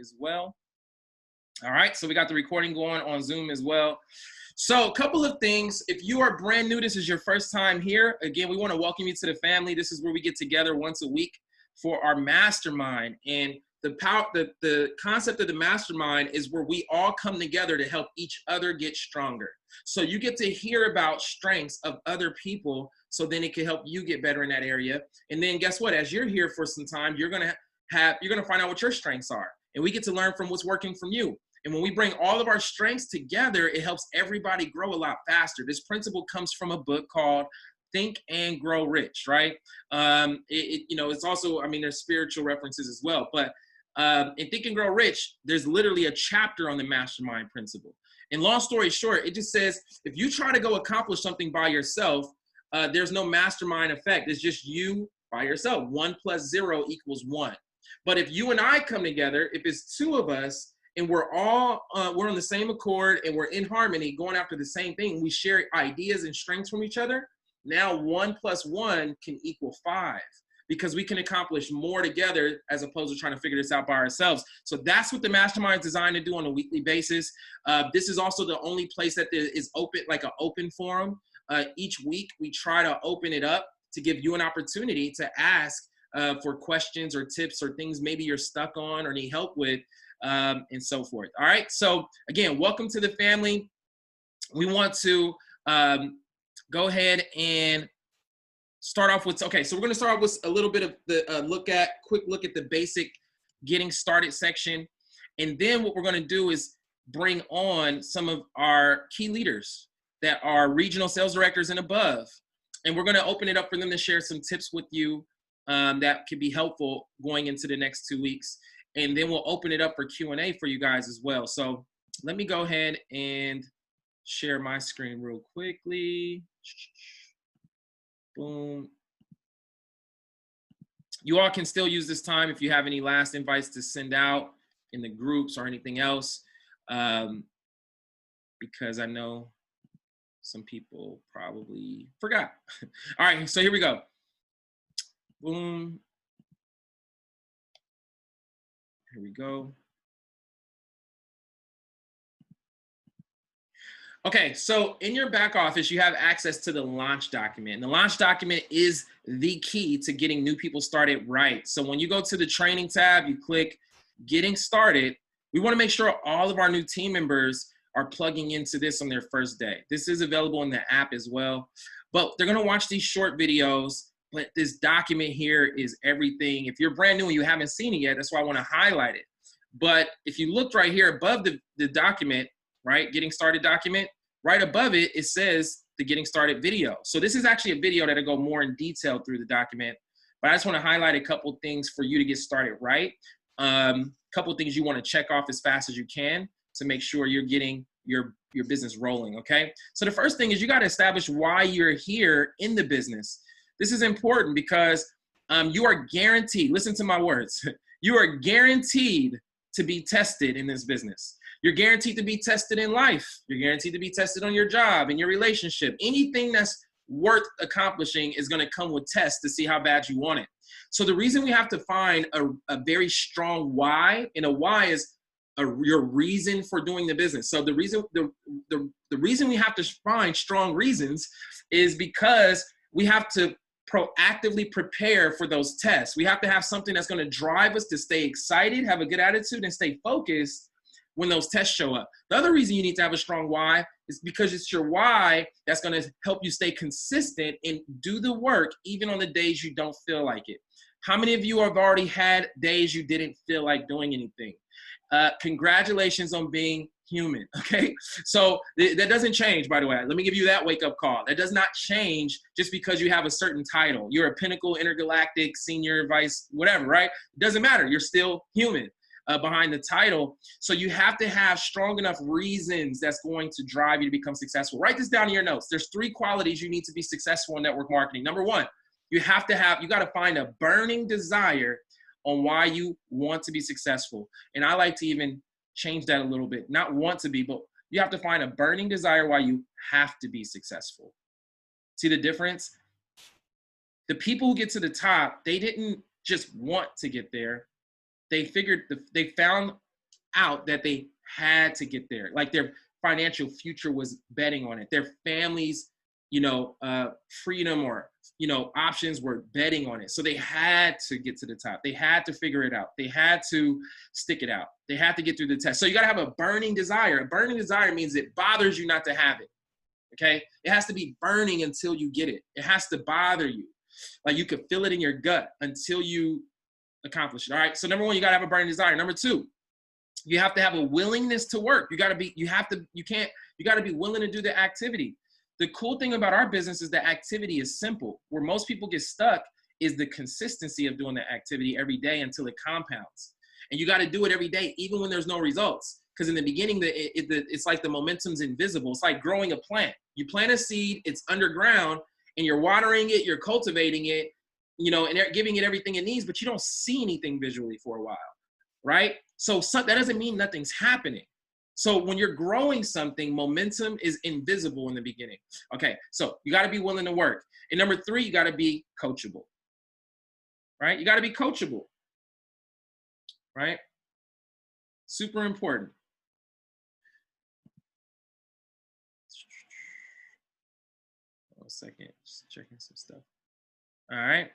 as well. All right, so we got the recording going on Zoom as well. So a couple of things. If you are brand new, this is your first time here, again, we want to welcome you to the family. This is where we get together once a week for our mastermind. And the concept of the mastermind is where we all come together to help each other get stronger. So you get to hear about strengths of other people, so then it can help you get better in that area. And then guess what? As you're here for some time, you're gonna find out what your strengths are. And we get to learn from what's working from you. And when we bring all of our strengths together, it helps everybody grow a lot faster. This principle comes from a book called Think and Grow Rich, right? It's also, there's spiritual references as well. But in Think and Grow Rich, there's literally a chapter on the mastermind principle. And long story short, it just says, if you try to go accomplish something by yourself, there's no mastermind effect. It's just you by yourself. 1 + 0 = 1. But if you and I come together, if it's two of us, and we're on the same accord and we're in harmony, going after the same thing, we share ideas and strengths from each other, now 1 + 1 can equal 5, because we can accomplish more together as opposed to trying to figure this out by ourselves. So that's what the mastermind is designed to do on a weekly basis. This is also the only place that is open, like an open forum. Each week we try to open it up to give you an opportunity to ask for questions or tips or things maybe you're stuck on or need help with, and so forth. All right. So again, welcome to the family. We want to go ahead and start off with, okay, so we're going to start off with a little bit of the quick look at the basic getting started section. And then what we're going to do is bring on some of our key leaders that are regional sales directors and above. And we're going to open it up for them to share some tips with you that could be helpful going into the next 2 weeks. And then we'll open it up for Q&A for you guys as well. So let me go ahead and share my screen real quickly. Boom. You all can still use this time if you have any last invites to send out in the groups or anything else, because I know some people probably forgot. All right, so here we go. Boom. Here we go. Okay, so in your back office, you have access to the launch document. And the launch document is the key to getting new people started right. So when you go to the training tab, you click getting started. We want to make sure all of our new team members are plugging into this on their first day. This is available in the app as well. But they're going to watch these short videos. But this document here is everything. If you're brand new and you haven't seen it yet, that's why I want to highlight it. But if you look right here above the document, right, getting started document, right above it, it says the getting started video. So this is actually a video that'll go more in detail through the document. But I just want to highlight a couple things for you to get started right. Couple things you want to check off as fast as you can to make sure you're getting your business rolling, okay? So the first thing is you got to establish why you're here in the business. This is important because you are guaranteed, listen to my words, you are guaranteed to be tested in this business. You're guaranteed to be tested in life. You're guaranteed to be tested on your job, in your relationship. Anything that's worth accomplishing is going to come with tests to see how bad you want it. So the reason we have to find a very strong why, and a why is your reason for doing the business. So the reason we have to find strong reasons is because we have to proactively prepare for those tests. We have to have something that's going to drive us to stay excited, have a good attitude, and stay focused when those tests show up. The other reason you need to have a strong why is because it's your why that's going to help you stay consistent and do the work even on the days you don't feel like it. How many of you have already had days you didn't feel like doing anything? Congratulations on being human, okay? So that doesn't change, by the way. Let me give you that wake-up call. That does not change just because you have a certain title. You're a Pinnacle, Intergalactic, Senior, Vice, whatever, right? It doesn't matter. You're still human behind the title. So you have to have strong enough reasons that's going to drive you to become successful. Write this down in your notes. There's 3 qualities you need to be successful in network marketing. Number 1, you got to find a burning desire on why you want to be successful. And I like to even change that a little bit. Not want to be, but you have to find a burning desire why you have to be successful. See the difference? The people who get to the top, they didn't just want to get there. They found out that they had to get there. Like their financial future was betting on it. Their families, freedom or, options were betting on it. So they had to get to the top. They had to figure it out. They had to stick it out. They had to get through the test. So you got to have a burning desire. A burning desire means it bothers you not to have it. Okay. It has to be burning until you get it. It has to bother you. Like you could feel it in your gut until you accomplish it. All right. So number one, you got to have a burning desire. Number two, you have to have a willingness to work. You got to be willing to do the activity. The cool thing about our business is that activity is simple. Where most people get stuck is the consistency of doing the activity every day until it compounds. And you got to do it every day, even when there's no results. Because in the beginning, it's like the momentum's invisible. It's like growing a plant. You plant a seed, it's underground, and you're watering it, you're cultivating it, and giving it everything it needs, but you don't see anything visually for a while, right? So that doesn't mean nothing's happening. So when you're growing something, momentum is invisible in the beginning. Okay, so you got to be willing to work. And number three, you got to be coachable, right? You got to be coachable, right? Super important. One second, just checking some stuff. All right.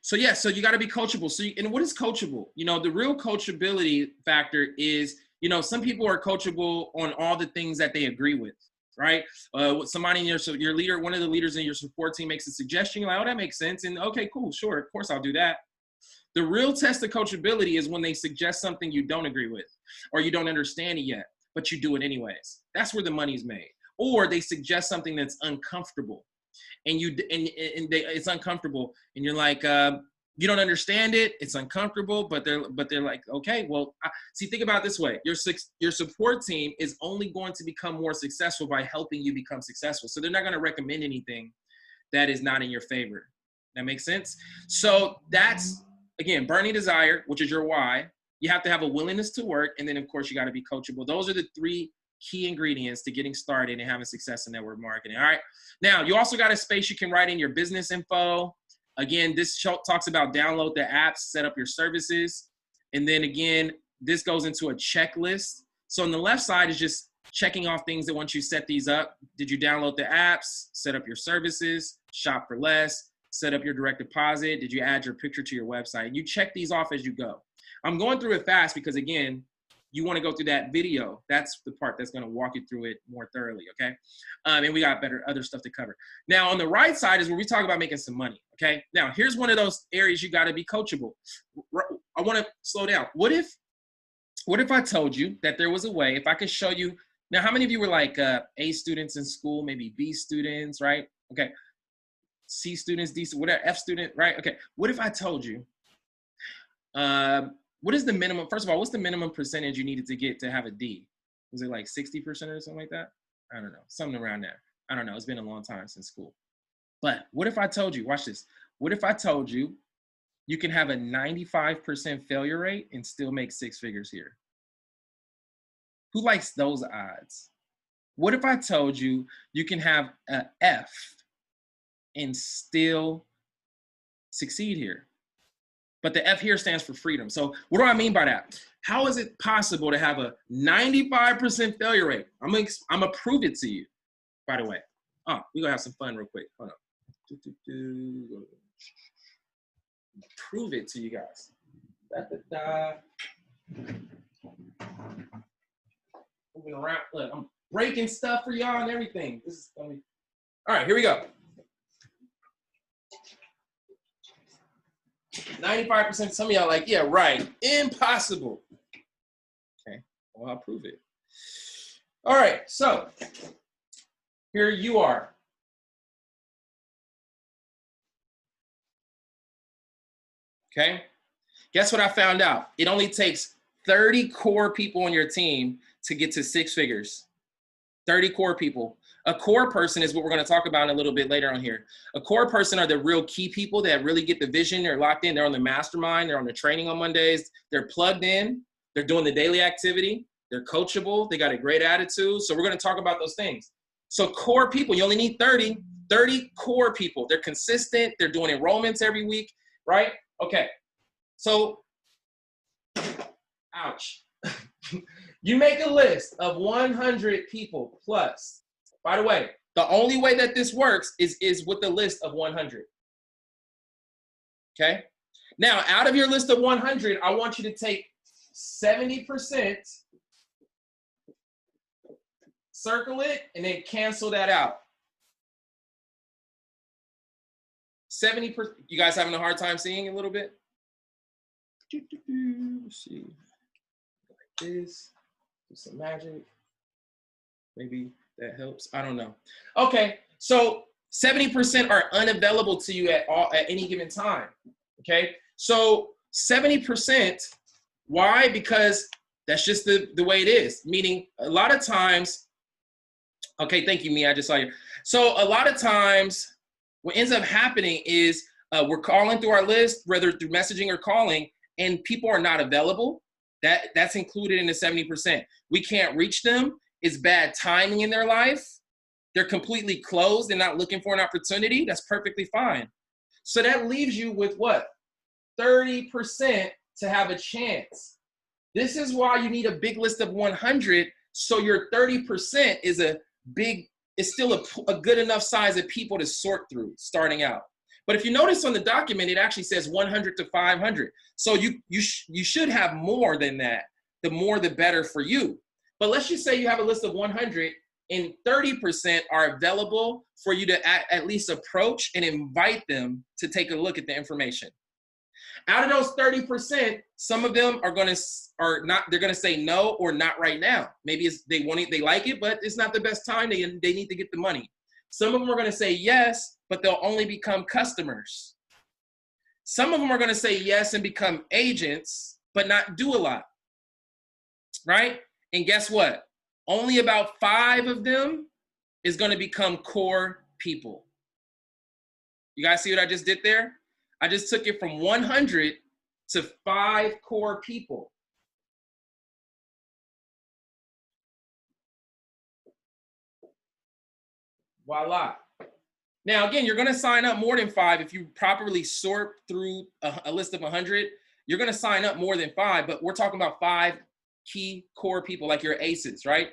So yeah, so you got to be coachable. And what is coachable? The real coachability factor is, some people are coachable on all the things that they agree with, right? Somebody in your leader, one of the leaders in your support team makes a suggestion. You're like, oh, that makes sense. And okay, cool, sure, of course I'll do that. The real test of coachability is when they suggest something you don't agree with, or you don't understand it yet, but you do it anyways. That's where the money's made. Or they suggest something that's uncomfortable. And it's uncomfortable, and you're like, you don't understand it. It's uncomfortable, but they're like, okay, well, think about it this way: your support team is only going to become more successful by helping you become successful. So they're not going to recommend anything that is not in your favor. That makes sense. So that's again burning desire, which is your why. You have to have a willingness to work, and then of course you got to be coachable. Those are the three key ingredients to getting started and having success in network marketing. All right. Now, you also got a space you can write in your business info. Again, this talks about download the apps, set up your services. And then again, this goes into a checklist. So on the left side is just checking off things that once you set these up, did you download the apps, set up your services, shop for less, set up your direct deposit, did you add your picture to your website? And you check these off as you go. I'm going through it fast because again, you want to go through that video. That's the part that's going to walk you through it more thoroughly, okay? And we got other stuff to cover. Now, on the right side is where we talk about making some money, okay? Now, here's one of those areas you got to be coachable. I want to slow down. What if I told you that there was a way, if I could show you, now how many of you were like A students in school, maybe B students, right? Okay, C students, D, whatever, F student, right? Okay, what if I told you, what is the minimum? First of all, what's the minimum percentage you needed to get to have a D? Was it like 60% or something like that? I don't know, something around there. I don't know. It's been a long time since school. But what if I told you, watch this. What if I told you you can have a 95% failure rate and still make six figures here? Who likes those odds? What if I told you you can have an F and still succeed here? But the F here stands for freedom. So what do I mean by that? How is it possible to have a 95% failure rate? I'm gonna prove it to you, by the way. Oh, we're gonna have some fun real quick. Hold on. Prove it to you guys. Moving around. Look, I'm breaking stuff for y'all and everything. This is gonna be... All right, here we go. 95%, some of y'all like, yeah, right, impossible. Okay, well, I'll prove it. All right, so here you are. Okay, guess what I found out? It only takes 30 core people on your team to get to six figures. 30 core people. A core person is what we're going to talk about a little bit later on here. A core person are the real key people that really get the vision. They're locked in. They're on the mastermind. They're on the training on Mondays. They're plugged in. They're doing the daily activity. They're coachable. They got a great attitude. So we're going to talk about those things. So core people, you only need 30 core people. They're consistent. They're doing enrollments every week, right? Okay. So, ouch. You make a list of 100 people plus. By the way, the only way that this works is with the list of 100. Okay? Now, out of your list of 100, I want you to take 70%, circle it, and then cancel that out. 70%. You guys having a hard time seeing a little bit? Let's see. Like this. Do some magic. Maybe that helps. I don't know. Okay, so 70% are unavailable to you at any given time. Okay, so 70%. Why? Because that's just the way it is. Meaning, a lot of times. Okay, thank you, Mia. I just saw you. So a lot of times, what ends up happening is we're calling through our list, whether through messaging or calling, and people are not available. That's included in the 70%. We can't reach them. It's bad timing in their life. They're completely closed and not looking for an opportunity. That's perfectly fine. So that leaves you with what? 30% to have a chance. This is why you need a big list of 100. So your 30% is it's still a good enough size of people to sort through starting out. But if you notice on the document, it actually says 100 to 500. So you should have more than that. The more, the better for you. But let's just say you have a list of 100 and 30% are available for you to at least approach and invite them to take a look at the information. Out of those 30%, some of them they're going to say no or not right now. Maybe they like it, but it's not the best time. They need to get the money. Some of them are going to say yes, but they'll only become customers. Some of them are going to say yes and become agents, but not do a lot, right? And guess what? Only about 5 of them is going to become core people. You guys see what I just did there? I just took it from 100 to 5 core people. Voila. Now, again, you're going to sign up more than 5. If you properly sort through a list of 100, you're going to sign up more than 5, but we're talking about 5 key core people, like your aces, right?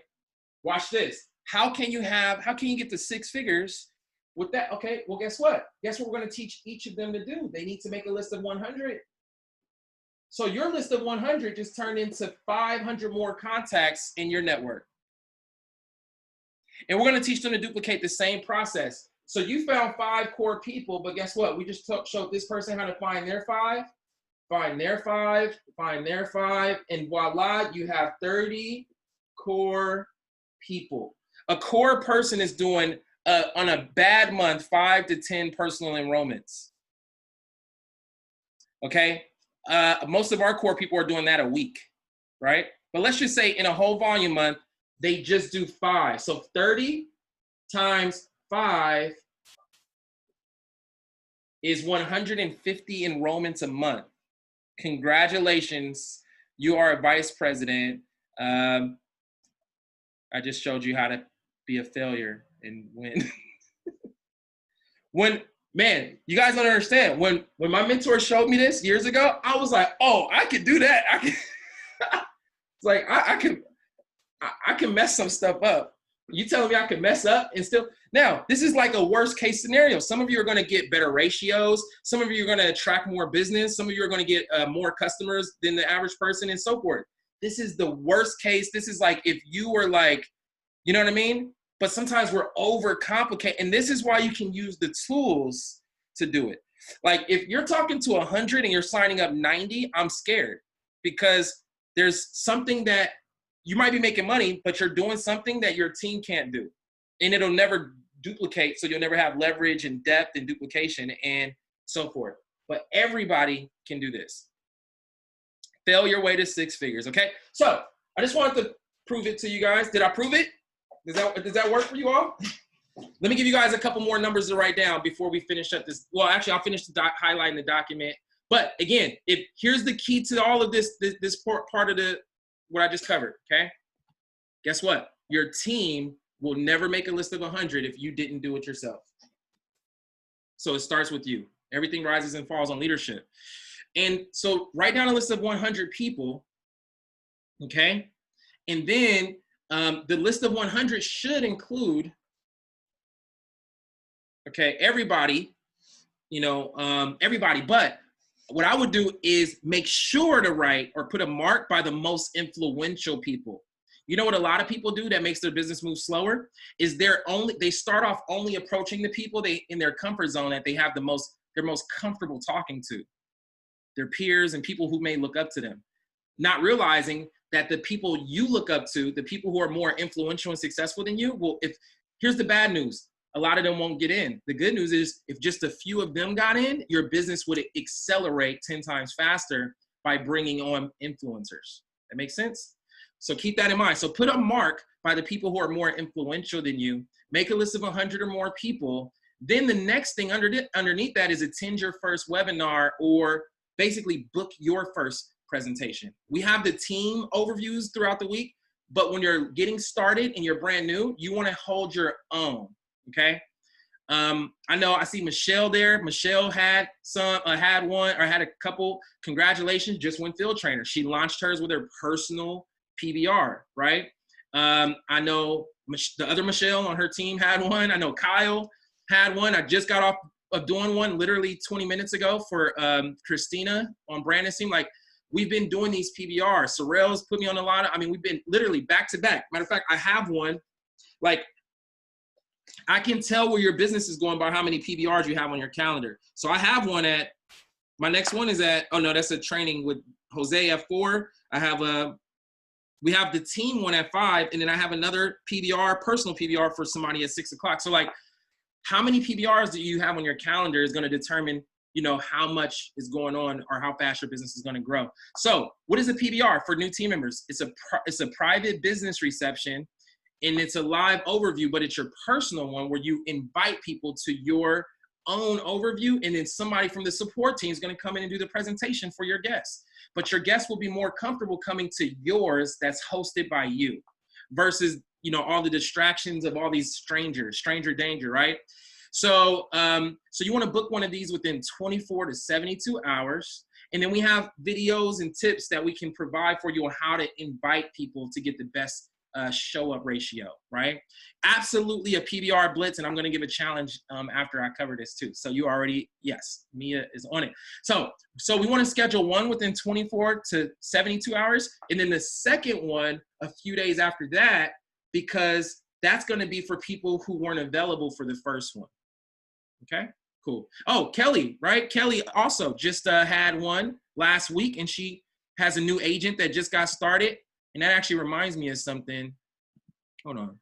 Watch this. How can you get to 6 figures with that? Okay, well, guess what? Guess what we're going to teach each of them to do? They need to make a list of 100. So your list of 100 just turned into 500 more contacts in your network. And we're going to teach them to duplicate the same process. So you found 5 core people, but guess what? We just showed this person how to find their 5, find their 5, find their 5, and voila, you have 30 core people. A core person is doing, on a bad month, 5 to 10 personal enrollments. Okay? Most of our core people are doing that a week, right? But let's just say in a whole volume month, they just do 5. So 30 times 5 is 150 enrollments a month. Congratulations, you are a vice president. I just showed you how to be a failure and win. Man, you guys don't understand. When my mentor showed me this years ago, I was like, oh, I could do that. It's like, I can mess some stuff up. You telling me I can mess up and still? Now, this is like a worst case scenario. Some of you are going to get better ratios. Some of you are going to attract more business. Some of you are going to get more customers than the average person and so forth. This is the worst case. This is like if you were like, you know what I mean? But sometimes we're overcomplicated. And this is why you can use the tools to do it. Like if you're talking to 100 and you're signing up 90, I'm scared because there's something that you might be making money, but you're doing something that your team can't do. And it'll never duplicate, so you'll never have leverage and depth and duplication and so forth. But everybody can do this. Fail your way to 6 figures, okay? So I just wanted to prove it to you guys. Did I prove it? Does that work for you all? Let me give you guys a couple more numbers to write down before we finish up this. Well, actually, I'll finish highlighting the document. But again, here's the key to all of this part of what I just covered, okay? Guess what? Your team will never make a list of 100 if you didn't do it yourself. So it starts with you. Everything rises and falls on leadership. And so write down a list of 100 people, okay? And then the list of 100 should include, okay, everybody, everybody. But what I would do is make sure to write or put a mark by the most influential people. You know what a lot of people do that makes their business move slower is they start off only approaching the people in their comfort zone that they're most comfortable talking to, their peers and people who may look up to them, not realizing that the people you look up to, the people who are more influential and successful than you, here's the bad news. A lot of them won't get in. The good news is if just a few of them got in, your business would accelerate 10 times faster by bringing on influencers. That makes sense? So keep that in mind. So put a mark by the people who are more influential than you. Make a list of 100 or more people. Then the next thing underneath that is attend your first webinar or basically book your first presentation. We have the team overviews throughout the week, but when you're getting started and you're brand new, you want to hold your own. Okay. I know I see Michelle there. Michelle had a couple. Congratulations, just went field trainer. She launched hers with her personal PBR, right? I know the other Michelle on her team had one. I know Kyle had one. I just got off of doing one literally 20 minutes ago for Christina on Brandon's team. Like, we've been doing these PBRs. Sorrell's put me on a lot of, we've been literally back to back. Matter of fact, I have one. Like, I can tell where your business is going by how many PBRs you have on your calendar. So I have one my next one is that's a training with Jose at 4. We have the team one at 5, and then I have another PBR, personal PBR for somebody at 6 o'clock. So like, how many PBRs do you have on your calendar is going to determine, how much is going on or how fast your business is going to grow. So what is a PBR for new team members? It's a private business reception, and it's a live overview, but it's your personal one where you invite people to your own overview, and then somebody from the support team is going to come in and do the presentation for your guests. But your guests will be more comfortable coming to yours that's hosted by you versus, all the distractions of all these stranger danger, right? So, so you want to book one of these within 24 to 72 hours. And then we have videos and tips that we can provide for you on how to invite people to get the best show up ratio, right? Absolutely a PBR blitz, and I'm going to give a challenge after I cover this too. So you already, yes, Mia is on it. So we want to schedule one within 24 to 72 hours, and then the second one a few days after that, because that's going to be for people who weren't available for the first one. Okay, cool. Oh, Kelly, right? Kelly also just had one last week, and she has a new agent that just got started. And that actually reminds me of something. Hold on.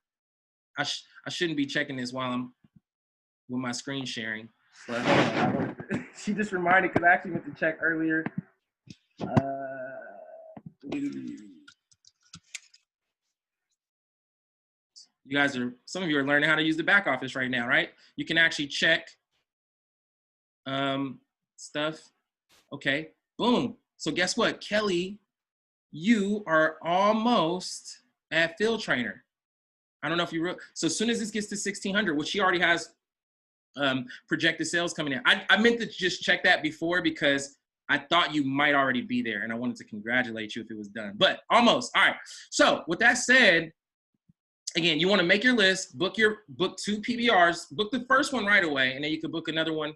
I shouldn't be checking this while I'm with my screen sharing. But hold on. She just reminded, because I actually went to check earlier. Some of you are learning how to use the back office right now, right? You can actually check stuff. Okay, boom. So guess what, Kelly? You are almost at field trainer. I don't know if you so as soon as this gets to 1,600, which she already has projected sales coming in. I meant to just check that before because I thought you might already be there, and I wanted to congratulate you if it was done, but almost. All right. So with that said, again, you want to make your list, book 2 PBRs, book the first one right away, and then you can book another one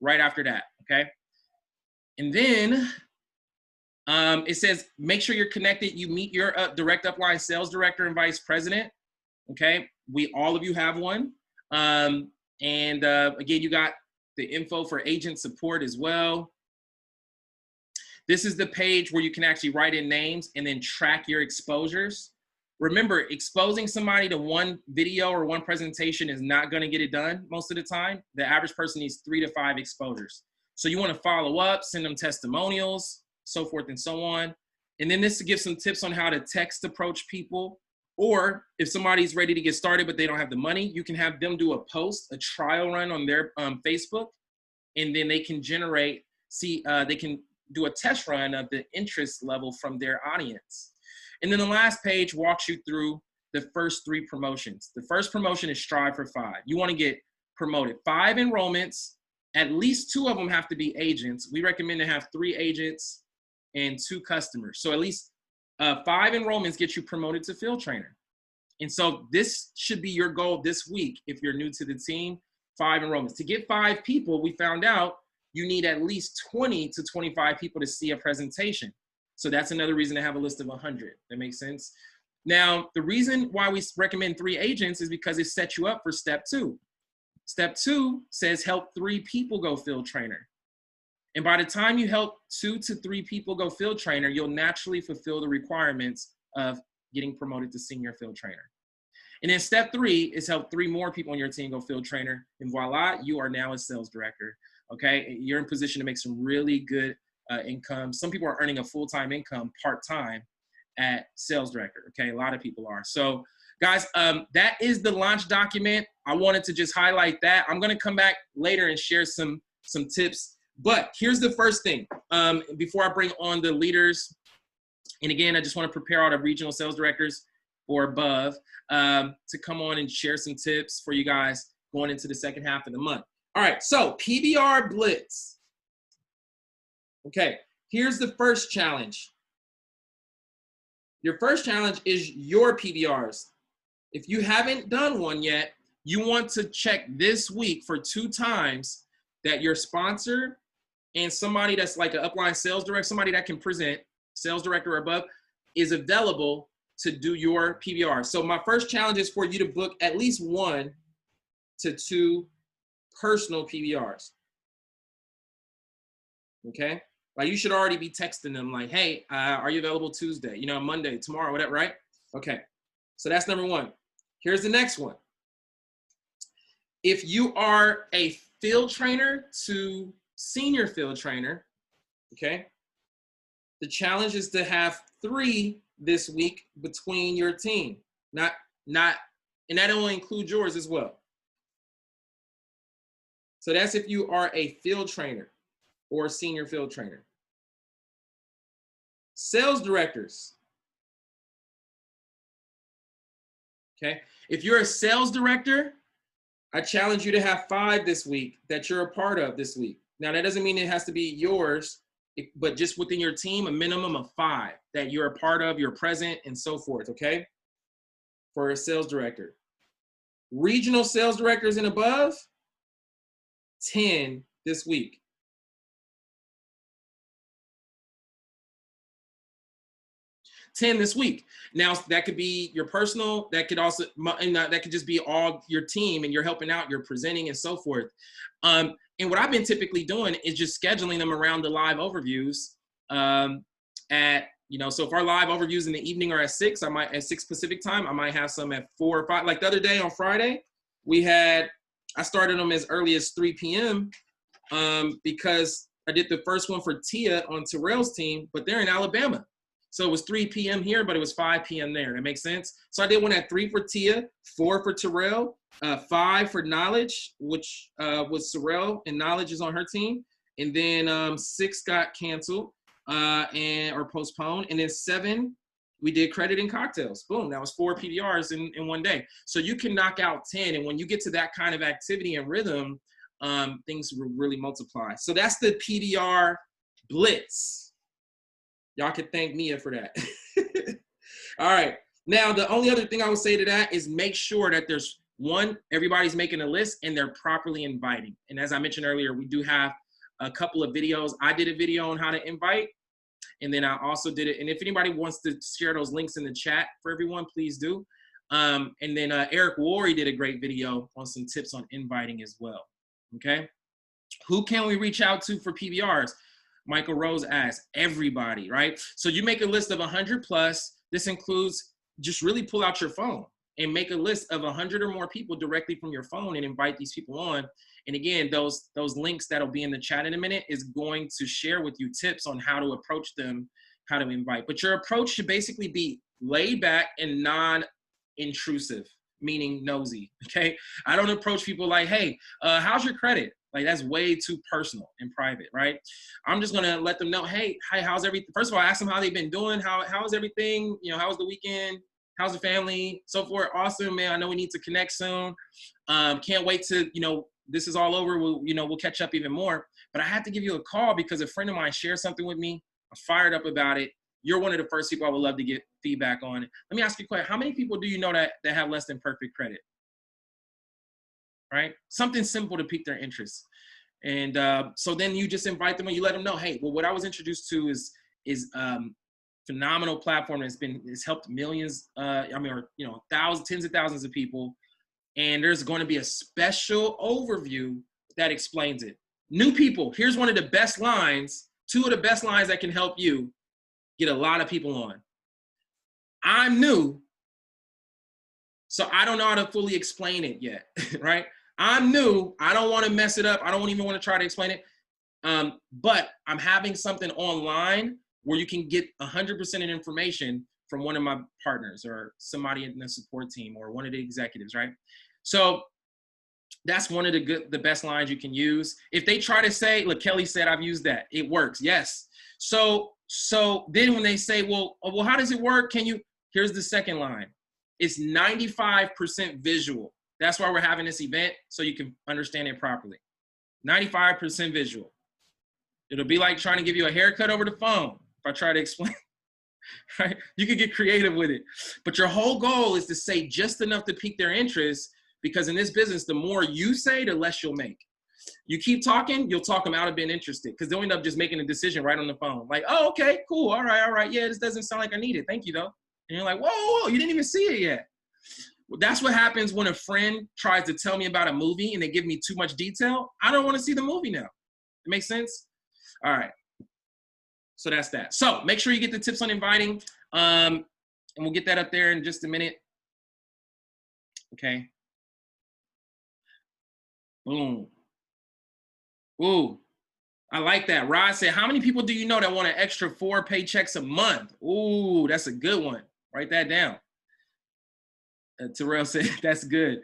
right after that. Okay. And then it says, make sure you're connected. You meet your direct upline sales director and vice president. Okay. All of you have one. Again, you got the info for agent support as well. This is the page where you can actually write in names and then track your exposures. Remember, exposing somebody to one video or one presentation is not going to get it done most of the time. The average person needs 3 to 5 exposures. So you want to follow up, send them testimonials, so forth and so on. And then this gives some tips on how to text approach people. Or if somebody's ready to get started but they don't have the money, you can have them do a post, a trial run on their Facebook, and then they can they can do a test run of the interest level from their audience. And then the last page walks you through the first 3 promotions. The first promotion is Strive for 5. You want to get promoted 5 enrollments. At least 2 of them have to be agents. We recommend to have 3 agents and 2 customers. So at least 5 enrollments get you promoted to field trainer. And so this should be your goal this week if you're new to the team, 5 enrollments. To get 5 people, we found out you need at least 20 to 25 people to see a presentation. So that's another reason to have a list of 100. That makes sense? Now, the reason why we recommend 3 agents is because it sets you up for step 2. Step 2 says help 3 people go field trainer. And by the time you help 2 to 3 people go field trainer, you'll naturally fulfill the requirements of getting promoted to senior field trainer. And then step 3 is help 3 more people on your team go field trainer. And voila, you are now a sales director. Okay, you're in position to make some really good income. Some people are earning a full-time income part-time at sales director. Okay, a lot of people are. So guys, that is the launch document. I wanted to just highlight that. I'm gonna come back later and share some tips. But here's the first thing, before I bring on the leaders, and again, I just want to prepare all the regional sales directors or above to come on and share some tips for you guys going into the second half of the month. All right, so PBR Blitz. Okay, here's the first challenge. Your first challenge is your PBRs. If you haven't done one yet, you want to check this week for 2 times that your sponsor and somebody that's like an upline sales director, somebody that can present, sales director or above, is available to do your PBR. So my first challenge is for you to book at least 1 to 2 personal PBRs. Okay? Like you should already be texting them like, hey, are you available Tuesday? You know, Monday, tomorrow, whatever, right? Okay. So that's number 1. Here's the next one. If you are a field trainer to senior field trainer, okay, the challenge is to have 3 this week between your team. And that only includes yours as well. So that's if you are a field trainer or a senior field trainer. Sales directors. Okay, if you're a sales director, I challenge you to have 5 this week that you're a part of this week. Now, that doesn't mean it has to be yours, but just within your team, a minimum of 5 that you're a part of, you're present, and so forth, okay? For a sales director. Regional sales directors and above, 10 this week. 10 this week. Now, that could be your personal, that could also, and that could just be all your team and you're helping out, you're presenting and so forth. And what I've been typically doing is just scheduling them around the live overviews at, you know, so if our live overviews in the evening are at 6, at 6 Pacific time, I might have some at 4 or 5. Like the other day on Friday, I started them as early as 3 p.m. Because I did the first one for Tia on Terrell's team, but they're in Alabama. So it was 3 p.m. here, but it was 5 p.m. there. That makes sense? So I did one at 3 for Tia, 4 for Terrell, 5 for Knowledge, which was Terrell, and Knowledge is on her team. And then 6 got canceled or postponed. And then 7, we did credit and cocktails. Boom, that was 4 PDRs in one day. So you can knock out 10. And when you get to that kind of activity and rhythm, things will really multiply. So that's the PDR Blitz. Y'all can thank Mia for that. All right. Now, the only other thing I would say to that is make sure that there's everybody's making a list and they're properly inviting. And as I mentioned earlier, we do have a couple of videos. I did a video on how to invite, and then I also did it. And if anybody wants to share those links in the chat for everyone, please do. And then Eric Worre did a great video on some tips on inviting as well. Okay. Who can we reach out to for PBRs? Michael Rose asked, everybody, right? So you make a list of 100 plus. This includes just really pull out your phone and make a list of 100 or more people directly from your phone and invite these people on. And again, those links that'll be in the chat in a minute is going to share with you tips on how to approach them, how to invite. But your approach should basically be laid back and non-intrusive, meaning nosy, okay? I don't approach people like, hey, how's your credit? Like, that's way too personal and private, right? I'm just gonna let them know, hey, hi, how's everything? First of all, ask them how they've been doing. How's everything? You know, how was the weekend? How's the family? So forth. Awesome, man. I know we need to connect soon. Can't wait to, you know, this is all over. We'll catch up even more. But I had to give you a call because a friend of mine shared something with me. I'm fired up about it. you're one of the first people I would love to get feedback on. Let me ask you a question. How many people do you know that have less than perfect credit? Right? Something simple to pique their interest. And so then you just invite them and you let them know, hey, well, what I was introduced to is phenomenal platform it's helped millions, thousands, tens of thousands of people. And there's going to be a special overview that explains it. New people, here's one of the best lines, two of the best lines that can help you get a lot of people on. I'm new, so I don't know how to fully explain it yet, right? I'm new. I don't want to mess it up. I don't even want to try to explain it. But I'm having something online where you can get 100% of information from one of my partners or somebody in the support team or one of the executives, right? So that's one of the best lines you can use. If they try to say, look, Kelly said I've used that, it works. Yes. So then when they say, well, how does it work? Here's the second line. It's 95% visual. That's why we're having this event, so you can understand it properly. 95% visual. It'll be like trying to give you a haircut over the phone if I try to explain. Right? You can get creative with it. But your whole goal is to say just enough to pique their interest, because in this business, the more you say, the less you'll make. You keep talking, you'll talk them out of being interested, because they'll end up just making a decision right on the phone. Like, oh, okay, cool, all right. Yeah, this doesn't sound like I need it. Thank you, though. And you're like, whoa, you didn't even see it yet. Well, that's what happens when a friend tries to tell me about a movie and they give me too much detail. I don't want to see the movie now. It makes sense? All right. So that's that. So make sure you get the tips on inviting. And we'll get that up there in just a minute. Okay. Boom. Ooh, I like that. Rod said, how many people do you know that want an extra 4 paychecks a month? Ooh, that's a good one. Write that down. Terrell said, that's good.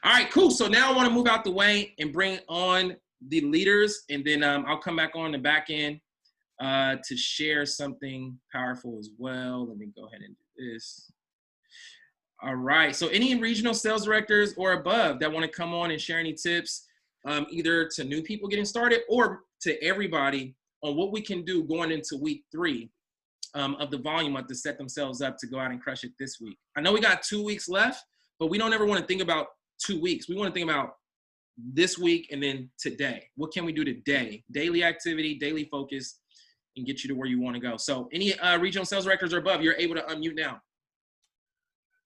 All right, cool. So now I want to move out the way and bring on the leaders, and then I'll come back on the back end to share something powerful as well. Let me go ahead and do this. All right. So any regional sales directors or above that want to come on and share any tips, either to new people getting started or to everybody on what we can do going into week 3 of the volume month to set themselves up to go out and crush it this week. I know we got 2 weeks left, but we don't ever want to think about 2 weeks. We want to think about this week and then today. What can we do today? Daily activity, daily focus, and get you to where you want to go. So any regional sales directors or above, you're able to unmute now.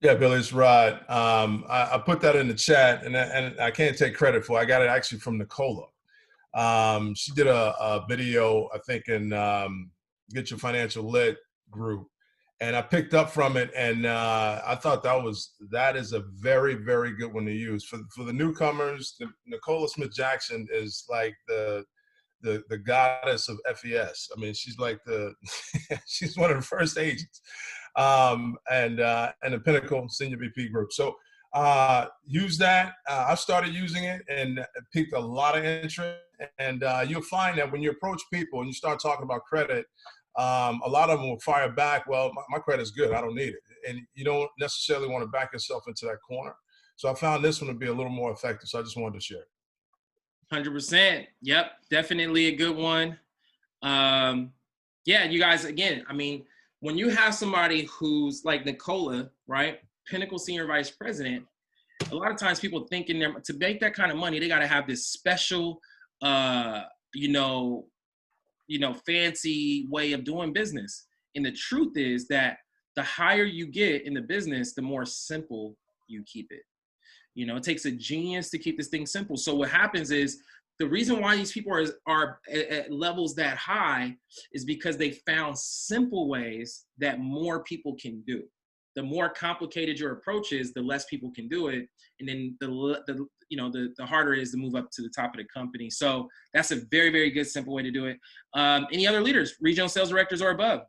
Yeah, Billy, it's Rod. I put that in the chat, and I can't take credit for it. I got it actually from Nicola. She did a video, I think, in Get Your Financial Lit group, and I picked up from it, and I thought that is a very, very good one to use for the newcomers. Nicola Smith Jackson is like the goddess of FES. I mean, she's like she's one of the first agents, and the Pinnacle Senior VP group. So use that. I started using it and it piqued a lot of interest. And you'll find that when you approach people and you start talking about credit, a lot of them will fire back, well, my credit's good, I don't need it. And you don't necessarily want to back yourself into that corner. So I found this one to be a little more effective. So I just wanted to share it. 100%. Yep, definitely a good one. Yeah, you guys, again, I mean, when you have somebody who's like Nicola, right, Pinnacle Senior Vice President, a lot of times people think to make that kind of money, they got to have this special, fancy way of doing business. And the truth is that the higher you get in the business, the more simple you keep it. You know, it takes a genius to keep this thing simple. So what happens is the reason why these people are at levels that high is because they found simple ways that more people can do. The more complicated your approach is, the less people can do it. And then the harder it is to move up to the top of the company. So that's a very, very good, simple way to do it. Any other leaders, regional sales directors or above?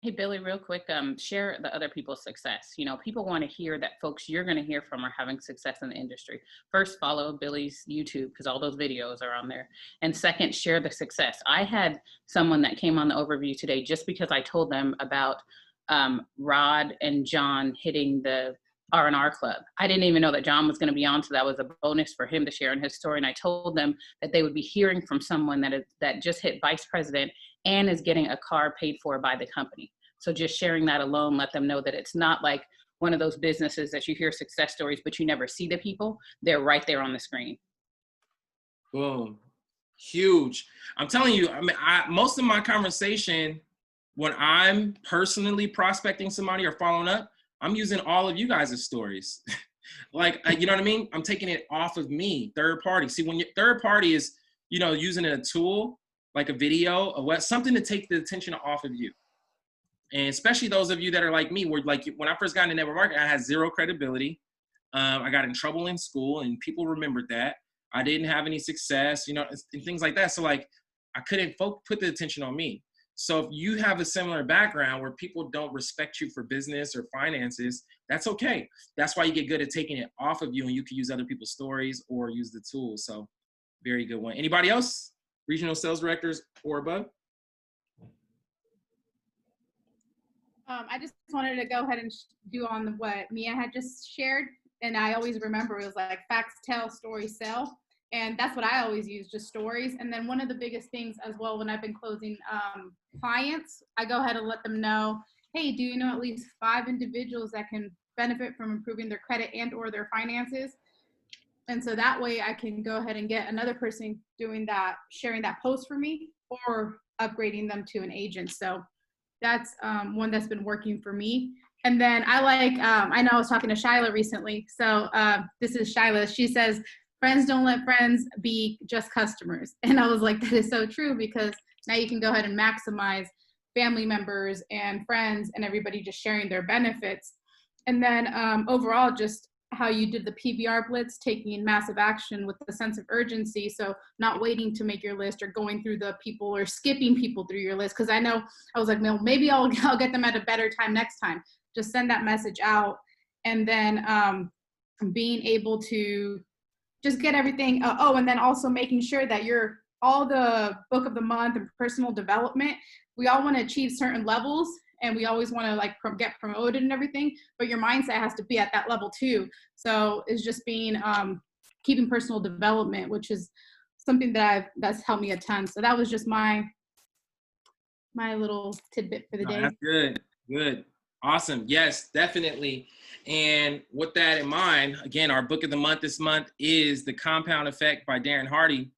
Hey, Billy, real quick, share the other people's success. You know, people want to hear that folks you're going to hear from are having success in the industry. First, follow Billy's YouTube because all those videos are on there. And second, share the success. I had someone that came on the overview today just because I told them about Rod and John hitting the R&R Club. I didn't even know that John was going to be on, so that was a bonus for him to share in his story. And I told them that they would be hearing from someone that just hit vice president and is getting a car paid for by the company. So just sharing that alone, let them know that it's not like one of those businesses that you hear success stories, but you never see the people. They're right there on the screen. Boom. Huge. I'm telling you, I mean, most of my conversation when I'm personally prospecting somebody or following up, I'm using all of you guys' stories. Like, you know what I mean? I'm taking it off of me, third party. See, when your third party is, you know, using a tool, like a video, something to take the attention off of you. And especially those of you that are like me, where like when I first got into network marketing, I had zero credibility. I got in trouble in school and people remembered that. I didn't have any success, you know, and things like that. So like, I couldn't put the attention on me. So if you have a similar background where people don't respect you for business or finances, that's okay. That's why you get good at taking it off of you and you can use other people's stories or use the tools. So very good one. Anybody else? Regional sales directors or above? I just wanted to go ahead and do on what Mia had just shared. And I always remember it was like facts tell, stories sell. And that's what I always use, just stories. And then one of the biggest things as well, when I've been closing clients, I go ahead and let them know, hey, do you know at least 5 individuals that can benefit from improving their credit and or their finances? And so that way I can go ahead and get another person doing that, sharing that post for me or upgrading them to an agent. So that's one that's been working for me. And then I like, I know I was talking to Shyla recently. So this is Shyla. She says, friends don't let friends be just customers. And I was like, that is so true, because now you can go ahead and maximize family members and friends and everybody just sharing their benefits. And then overall, just how you did the PBR blitz, taking massive action with the sense of urgency. So not waiting to make your list or going through the people or skipping people through your list. Cause I know I was like, well, maybe I'll get them at a better time next time. Just send that message out. And then being able to just get everything. And then also making sure that you're all the book of the month and personal development. We all want to achieve certain levels and we always want to like get promoted and everything, but your mindset has to be at that level too. So it's just being, keeping personal development, which is something that's helped me a ton. So that was just my little tidbit for the day. That's good. Good. Awesome. Yes, definitely. And with that in mind, again, our book of the month this month is The Compound Effect by Darren Hardy.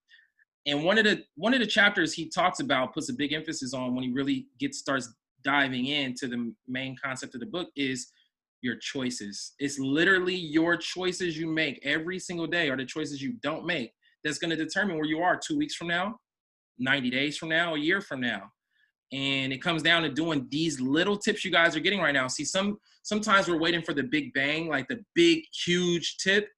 And one of the chapters he talks about, puts a big emphasis on when he really starts diving into the main concept of the book, is your choices. It's literally your choices you make every single day, or the choices you don't make, that's going to determine where you are 2 weeks from now, 90 days from now, a year from now. And it comes down to doing these little tips you guys are getting right now. See, sometimes we're waiting for the big bang, like the big, huge tip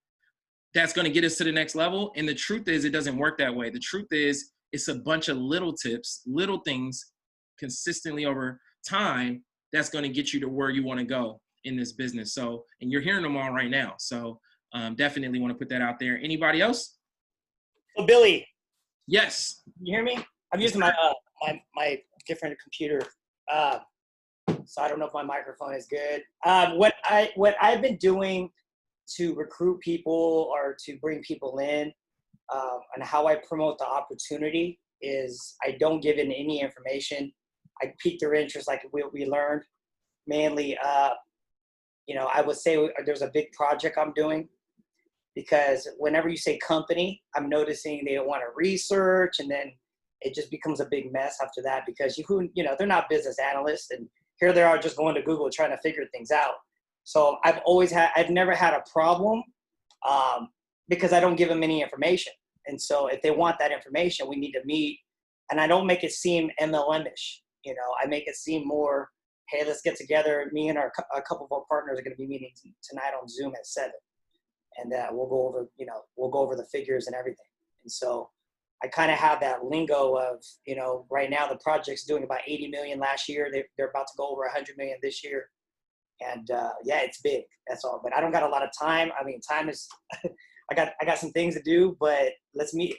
that's going to get us to the next level. And the truth is, it doesn't work that way. The truth is, it's a bunch of little tips, little things consistently over time that's going to get you to where you want to go in this business. So, and you're hearing them all right now. So definitely want to put that out there. Anybody else? So Billy. Yes. You hear me? I'm using my different computer. So I don't know if my microphone is good. What I've been doing to recruit people or to bring people in, and how I promote the opportunity is I don't give in any information. I pique their interest, like we learned. Mainly, I would say there's a big project I'm doing, because whenever you say company, I'm noticing they don't want to research, and then it just becomes a big mess after that, because they're not business analysts, and here they are just going to Google trying to figure things out. So I've never had a problem because I don't give them any information. And so if they want that information, we need to meet, and I don't make it seem MLM-ish. I make it seem more, hey, let's get together. Me and a couple of our partners are going to be meeting tonight on Zoom at 7. And we'll go over the figures and everything. And so I kind of have that lingo of, right now the project's doing about 80 million last year. They're about to go over 100 million this year. And it's big. That's all. But I don't got a lot of time. I mean, time is, I got some things to do, but let's meet,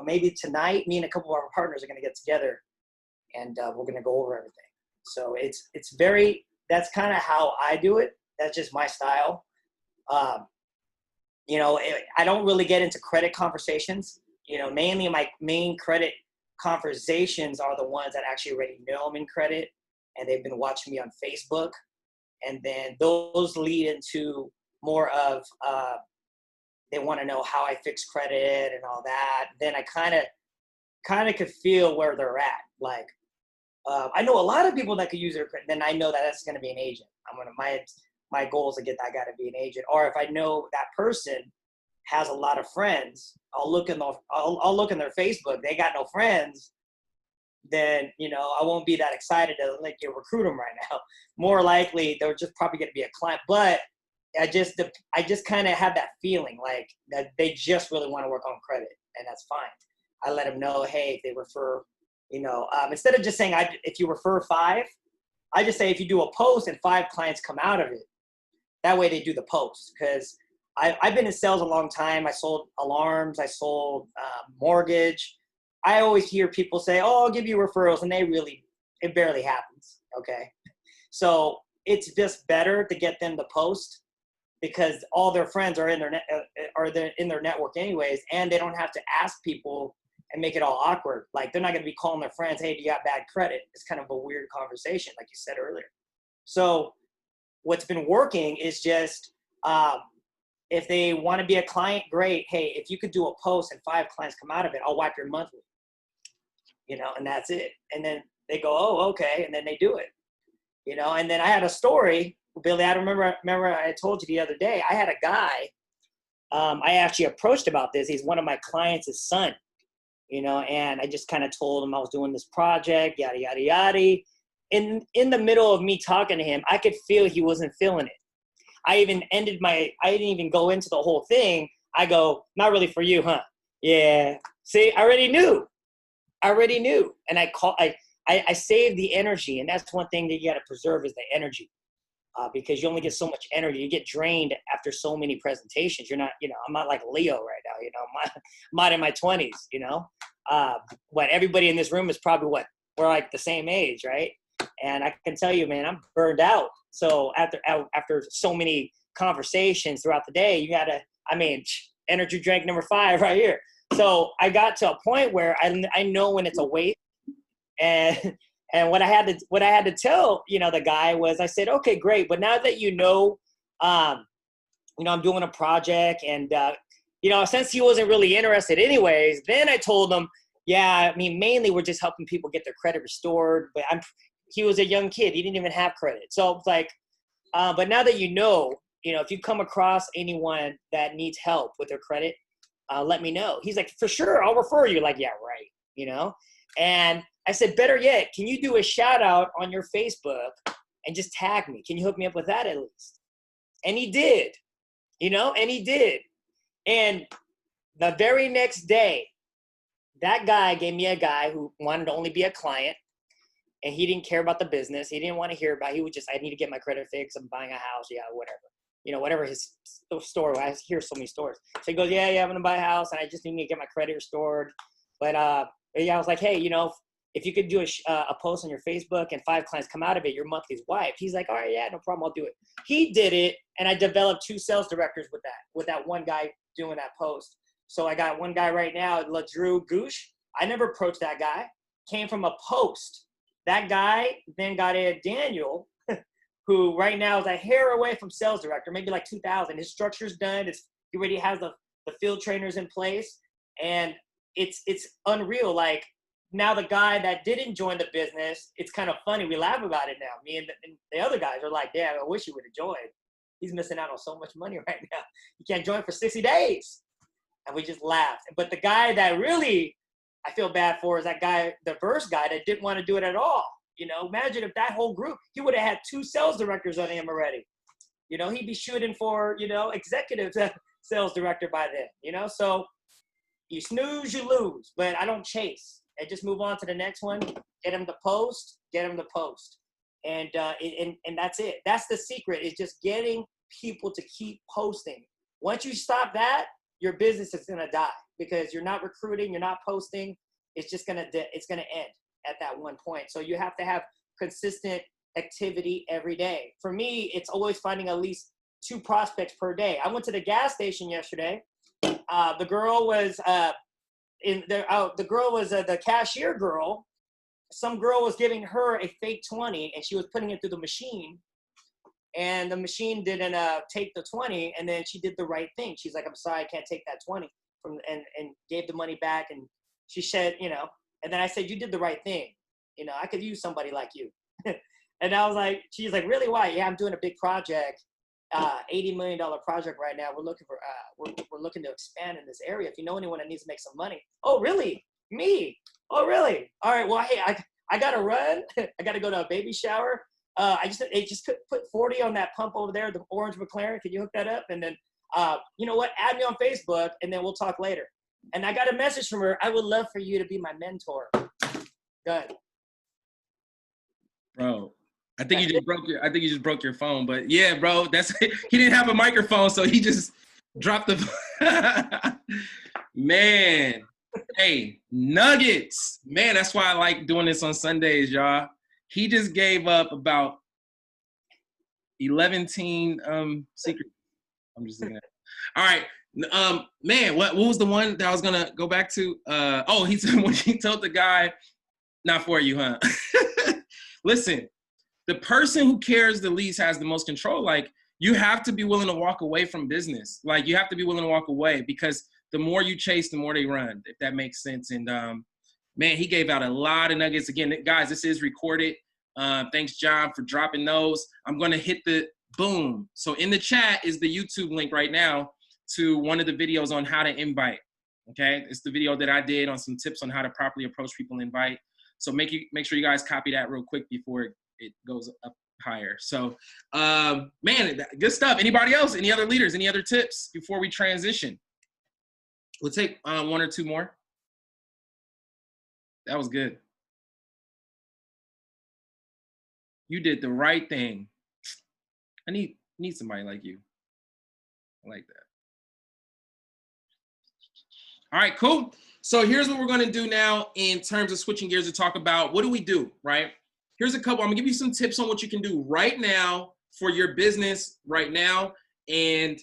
maybe tonight, me and a couple of our partners are going to get together and we're going to go over everything. So that's kind of how I do it. That's just my style. I don't really get into credit conversations. Mainly my main credit conversations are the ones that actually already know I'm in credit. and they've been watching me on Facebook. And then those lead into more of, they want to know how I fix credit and all that. Then I kind of could feel where they're at. Like, I know a lot of people that could use their credit. Then I know that that's going to be an agent. My goal is to get that guy to be an agent. Or if I know that person has a lot of friends, I'll look in their Facebook. They got no friends. Then, I won't be that excited to recruit them right now. More likely, they're just probably going to be a client. But I just kind of have that feeling like that they just really want to work on credit, and that's fine. I let them know, hey, if they refer, instead of just saying if you refer 5, I just say if you do a post and 5 clients come out of it, that way they do the post. Because I've been in sales a long time. I sold alarms. I sold mortgage. I always hear people say, oh, I'll give you referrals, and it barely happens, okay? So it's just better to get them to post because all their friends are in their network anyways, and they don't have to ask people and make it all awkward. Like, they're not going to be calling their friends, hey, do you got bad credit? It's kind of a weird conversation, like you said earlier. So what's been working is just if they want to be a client, great. Hey, if you could do a post and 5 clients come out of it, I'll wipe your monthly. And that's it. And then they go, oh, okay. And then they do it, and then I had a story, Billy, I remember I told you the other day, I had a guy, I actually approached about this. He's one of my clients' son, and I just kind of told him I was doing this project, yada, yada, yada. In the middle of me talking to him, I could feel he wasn't feeling it. I didn't even go into the whole thing. I go, not really for you, huh? Yeah. See, I already knew. And I saved the energy. And that's one thing that you got to preserve is the energy. Because you only get so much energy. You get drained after so many presentations. You're not, I'm not like Leo right now, I'm not in my 20s, everybody in this room is probably we're like the same age, right? And I can tell you, man, I'm burned out. So after so many conversations throughout the day, you gotta, energy drink number 5 right here. So I got to a point where I know when it's a waste. And what I had to tell, the guy was, I said, okay, great. But now that I'm doing a project and, since he wasn't really interested anyways, then I told him, yeah, mainly we're just helping people get their credit restored. But he was a young kid. He didn't even have credit. So it's like, but now that if you come across anyone that needs help with their credit, let me know. He's like, for sure, I'll refer you. Like, yeah, right. And I said, better yet, can you do a shout out on your Facebook and just tag me? Can you hook me up with that at least? And he did, And the very next day, that guy gave me a guy who wanted to only be a client, and he didn't care about the business. He didn't want to hear about it. He would just, I need to get my credit fixed. I'm buying a house. Yeah, whatever. Whatever his story. I hear so many stories. So he goes, yeah, I'm going to buy a house, and I just need to get my credit restored. But I was like, hey, if you could do a post on your Facebook and 5 clients come out of it, your monthly's wiped. He's like, all right, yeah, no problem. I'll do it. He did it. And I developed 2 sales directors with that one guy doing that post. So I got one guy right now, Drew Goosh. I never approached that guy. Came from a post. That guy then got a Daniel, who right now is a hair away from sales director, maybe like 2,000. His structure's done. He already has the field trainers in place. And it's unreal. Like, now the guy that didn't join the business, it's kind of funny. We laugh about it now. Me and the other guys are like, damn, I wish he would have joined. He's missing out on so much money right now. He can't join for 60 days. And we just laughed. But the guy that really I feel bad for is that guy, the first guy that didn't want to do it at all. Imagine if that whole group, he would have had 2 sales directors on him already. He'd be shooting for, executive sales director by then, So you snooze, you lose. But I don't chase. I just move on to the next one. Get him to post. And that's it. That's the secret, is just getting people to keep posting. Once you stop that, your business is going to die because you're not recruiting, you're not posting. It's just going to end at that one point. So you have to have consistent activity every day. For me, it's always finding at least 2 prospects per day. I went to the gas station yesterday. The girl was the cashier girl, some girl was giving her a fake 20 and she was putting it through the machine, and the machine didn't take the 20, and then she did the right thing. She's like, I'm sorry, I can't take that 20 and gave the money back. And she said, you know, and then I said, you did the right thing. You know, I could use somebody like you. And I was like, she's like, really, why? Yeah, I'm doing a big project, $80 million project right now. We're looking for, we're looking to expand in this area. If you know anyone that needs to make some money. Oh, really? Me? Oh, really? All right. Well, hey, I got to run. I got to go to a baby shower. They just put 40 on that pump over there, the orange McLaren. Can you hook that up? And then, you know what? Add me on Facebook, and then we'll talk later. And I got a message from her. I would love for you to be my mentor. Good. Bro, I think you just broke your phone. But yeah, bro, that's he didn't have a microphone, so he just dropped the man. Hey, nuggets. Man, that's why I like doing this on Sundays, y'all. He just gave up about 11 secrets. I'm just looking at it. All right. Man, what was the one that I was gonna go back to? He said when he told the guy, not for you, huh? Listen, the person who cares the least has the most control. Like, you have to be willing to walk away from business. Like, you have to be willing to walk away, because the more you chase, the more they run, if that makes sense. And man, he gave out a lot of nuggets. Again, guys, this is recorded. Thanks, John, for dropping those. I'm going to hit the boom. So in the chat is the YouTube link right now to one of the videos on how to invite. Okay, it's the video that I did on some tips on how to properly approach people and invite. So make sure you guys copy that real quick before it goes up higher. So, man, good stuff. Anybody else? Any other leaders? Any other tips before we transition? We'll take one or two more. That was good. You did the right thing. I need somebody like you. I like that. All right, cool. So here's what we're going to do now in terms of switching gears to talk about what do we do, right? Here's a couple. I'm going to give you some tips on what you can do right now for your business right now, and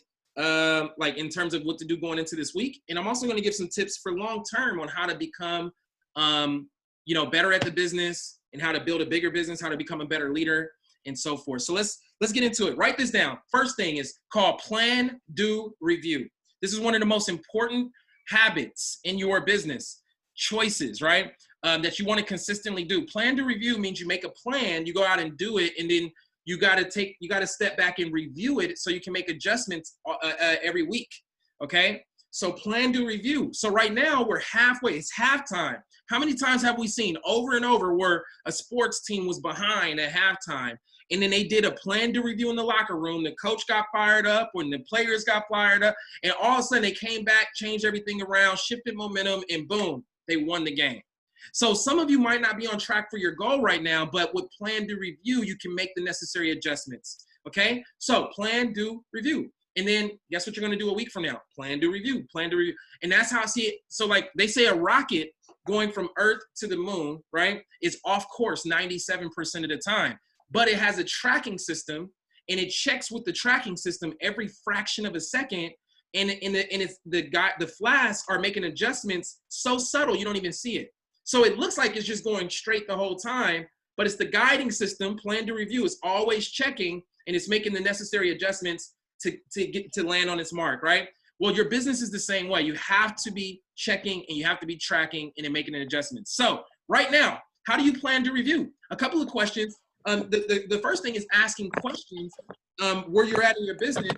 like in terms of what to do going into this week. And I'm also going to give some tips for long term on how to become, better at the business and how to build a bigger business, how to become a better leader, and so forth. So let's get into it. Write this down. First thing is called plan, do, review. This is one of the most important habits in your business, choices, right? That you want to consistently do. Plan to review means you make a plan, you go out and do it, and then you got to step back and review it so you can make adjustments every week. Okay. So plan to review. So right now we're halfway, it's halftime. How many times have we seen over and over where a sports team was behind at halftime, and then they did a plan to review in the locker room, the coach got fired up, when the players got fired up, and all of a sudden they came back, changed everything around, shifted momentum, and boom, they won the game. So some of you might not be on track for your goal right now, but with plan to review, you can make the necessary adjustments, okay? So plan, do, review. And then guess what you're gonna do a week from now? Plan, do, review, plan, do, review. And that's how I see it. So like they say a rocket going from Earth to the moon, right, is off course 97% of the time. But it has a tracking system, and it checks with the tracking system every fraction of a second. And it's the flasks are making adjustments so subtle you don't even see it. So it looks like it's just going straight the whole time, but it's the guiding system, plan to review. It's always checking, and it's making the necessary adjustments to get to land on its mark, right? Well, your business is the same way. You have to be checking, and you have to be tracking, and then making an adjustment. So right now, how do you plan to review? A couple of questions. The first thing is asking questions where you're at in your business,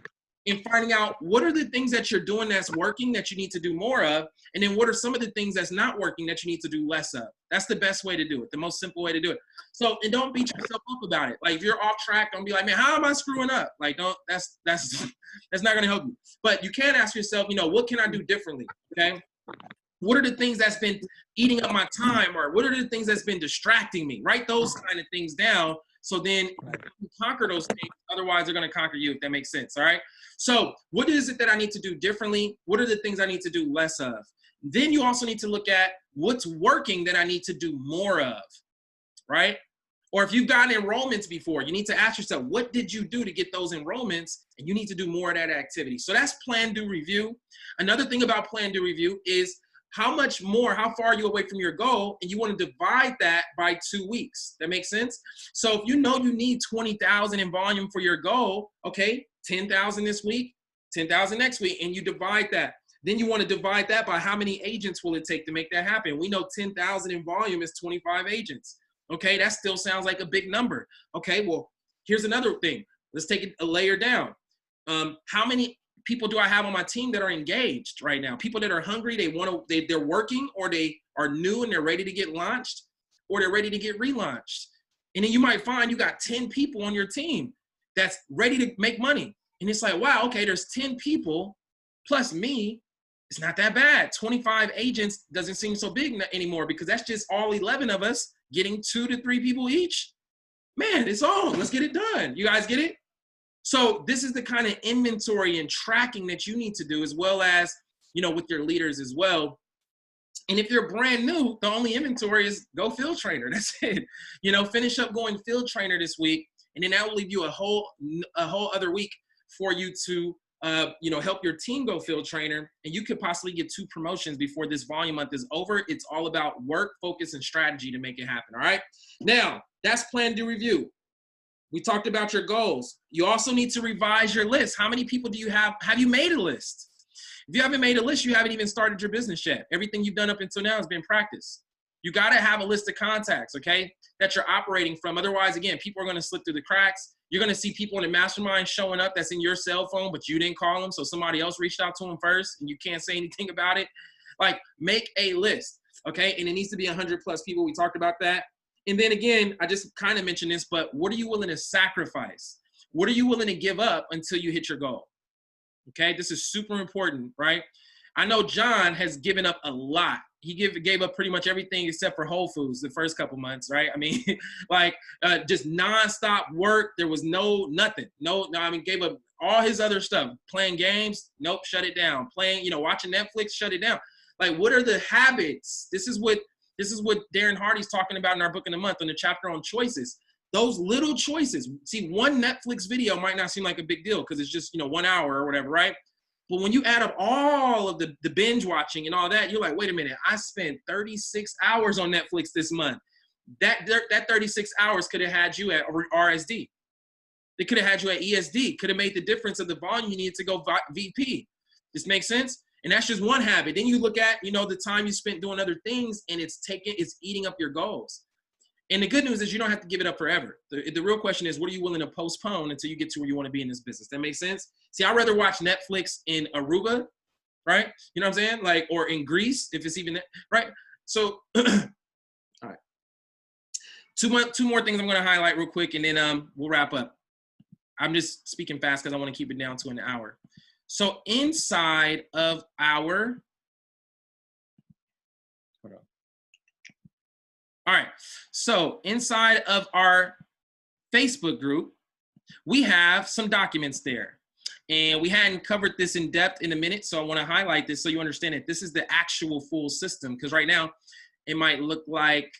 and finding out what are the things that you're doing that's working that you need to do more of, and then what are some of the things that's not working that you need to do less of. That's the best way to do it, the most simple way to do it. So, and don't beat yourself up about it. Like if you're off track, don't be like, man, how am I screwing up? Like, don't, that's not gonna help you. But you can ask yourself, what can I do differently, okay? What are the things that's been eating up my time, or what are the things that's been distracting me? Write those kind of things down, so then you conquer those things. Otherwise, they're going to conquer you, if that makes sense, all right? So what is it that I need to do differently? What are the things I need to do less of? Then you also need to look at what's working that I need to do more of, right? Or if you've gotten enrollments before, you need to ask yourself, what did you do to get those enrollments? And you need to do more of that activity. So that's plan, do, review. Another thing about plan, do, review is how much more, how far are you away from your goal? And you want to divide that by 2 weeks. That makes sense? So if you know you need 20,000 in volume for your goal, okay, 10,000 this week, 10,000 next week, and you divide that. Then you want to divide that by how many agents will it take to make that happen? We know 10,000 in volume is 25 agents. Okay, that still sounds like a big number. Okay, well, here's another thing. Let's take it a layer down. How many people do I have on my team that are engaged right now? People that are hungry, they're working, or they are new and they're ready to get launched, or they're ready to get relaunched. And then you might find you got 10 people on your team that's ready to make money. And it's like, wow, okay, there's 10 people plus me. It's not that bad. 25 agents doesn't seem so big anymore, because that's just all 11 of us getting 2 to 3 people each. Man, it's on. Let's get it done. You guys get it? So this is the kind of inventory and tracking that you need to do, as well as, with your leaders as well. And if you're brand new, the only inventory is go field trainer. That's it. Finish up going field trainer this week, and then that will leave you a whole other week for you to help your team go field trainer, and you could possibly get 2 promotions before this volume month is over. It's all about work, focus, and strategy to make it happen. All right. Now that's plan, do, review. We talked about your goals. You also need to revise your list. How many people do you have? Have you made a list? If you haven't made a list, you haven't even started your business yet. Everything you've done up until now has been practice. You got to have a list of contacts, okay, that you're operating from. Otherwise, again, people are going to slip through the cracks. You're going to see people in the mastermind showing up that's in your cell phone, but you didn't call them, so somebody else reached out to them first, and you can't say anything about it. Like, make a list, okay? And it needs to be 100 plus people. We talked about that. And then again, I just kind of mentioned this, but what are you willing to sacrifice? What are you willing to give up until you hit your goal? Okay, this is super important, right? I know John has given up a lot. He gave up pretty much everything except for Whole Foods the first couple months, right? I mean, just nonstop work. There was nothing. Gave up all his other stuff. Playing games, nope, shut it down. Watching Netflix, shut it down. Like, what are the habits? This is what Darren Hardy's talking about in our book in the month, on the chapter on choices. Those little choices. See, one Netflix video might not seem like a big deal because it's just, 1 hour or whatever, right? But when you add up all of the binge watching and all that, you're like, wait a minute, I spent 36 hours on Netflix this month. That 36 hours could have had you at RSD. They could have had you at ESD. Could have made the difference of the volume you needed to go VP. This makes sense? And that's just one habit. Then you look at, the time you spent doing other things, and it's eating up your goals. And the good news is you don't have to give it up forever. The real question is, what are you willing to postpone until you get to where you want to be in this business? That makes sense? See, I'd rather watch Netflix in Aruba, right? You know what I'm saying? Or in Greece, if it's even, right? So, all right. Two more things I'm going to highlight real quick, and then we'll wrap up. I'm just speaking fast because I want to keep it down to an hour. So inside of our, all right, so inside of our Facebook group, we have some documents there. And we hadn't covered this in depth in a minute, so I want to highlight this so you understand that this is the actual full system. Because right now, it might look like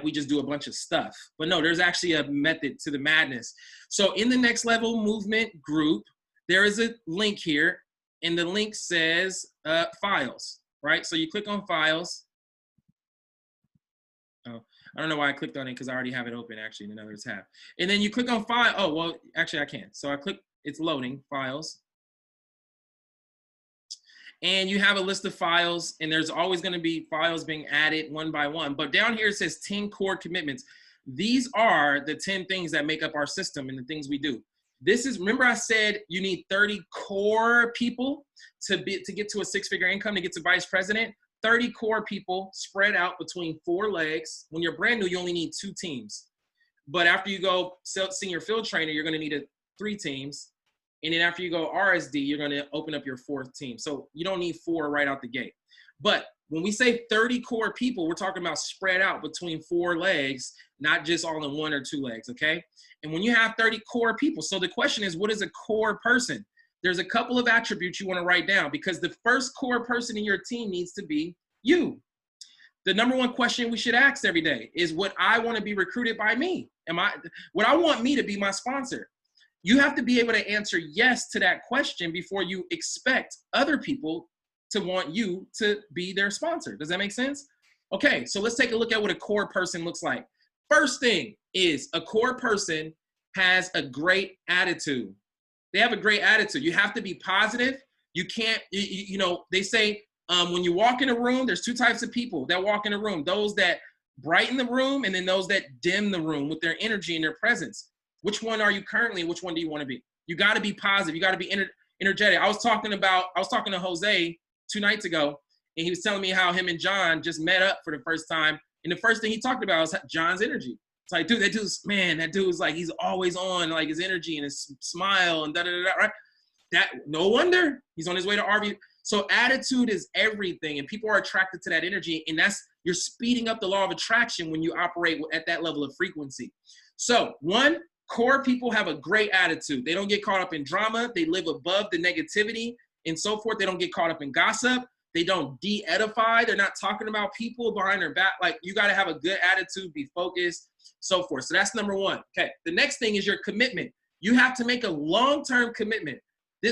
we just do a bunch of stuff. But no, there's actually a method to the madness. So in the Next Level Movement group, there is a link here, and the link says files, right? So you click on files. Oh, I don't know why I clicked on it, because I already have it open actually in another tab. And then you click on file. Oh, well, actually I can't. So I click, it's loading files. And you have a list of files, and there's always going to be files being added one by one. But down here it says 10 core commitments. These are the 10 things that make up our system and the things we do. This is, remember I said you need 30 core people to get to a 6-figure income, to get to vice president. 30 core people spread out between 4 legs. When you're brand new, you only need 2 teams. But after you go senior field trainer, you're going to need 3 teams. And then after you go RSD, you're going to open up your 4th team. So you don't need 4 right out the gate. But when we say 30 core people, we're talking about spread out between 4 legs, not just all in 1 or 2 legs, okay? And when you have 30 core people, so the question is, what is a core person? There's a couple of attributes you want to write down, because the first core person in your team needs to be you. The number one question we should ask every day is, would I want to be recruited by me? Would I want me to be my sponsor? You have to be able to answer yes to that question before you expect other people to want you to be their sponsor. Does that make sense? Okay, so let's take a look at what a core person looks like. First thing is a core person has a great attitude. They have a great attitude. You have to be positive. You can't, you know, they say when you walk in a room, there's two types of people that walk in a room. Those that brighten the room and then those that dim the room with their energy and their presence. Which one are you currently and which one do you want to be? You got to be positive. You got to be energetic. I was talking to Jose 2 nights ago, and he was telling me how him and John just met up for the first time. And the first thing he talked about was John's energy. It's like, dude, that dude's like, he's always on, like his energy and his smile and da-da-da-da, right? That, no wonder he's on his way to RV. So attitude is everything, and people are attracted to that energy, and you're speeding up the law of attraction when you operate at that level of frequency. So one, core people have a great attitude. They don't get caught up in drama. They live above the negativity and so forth. They don't get caught up in gossip. They don't de-edify. They're not talking about people behind their back. Like, you got to have a good attitude, be focused, so forth. So that's number one. Okay. The next thing is your commitment. You have to make a long-term commitment.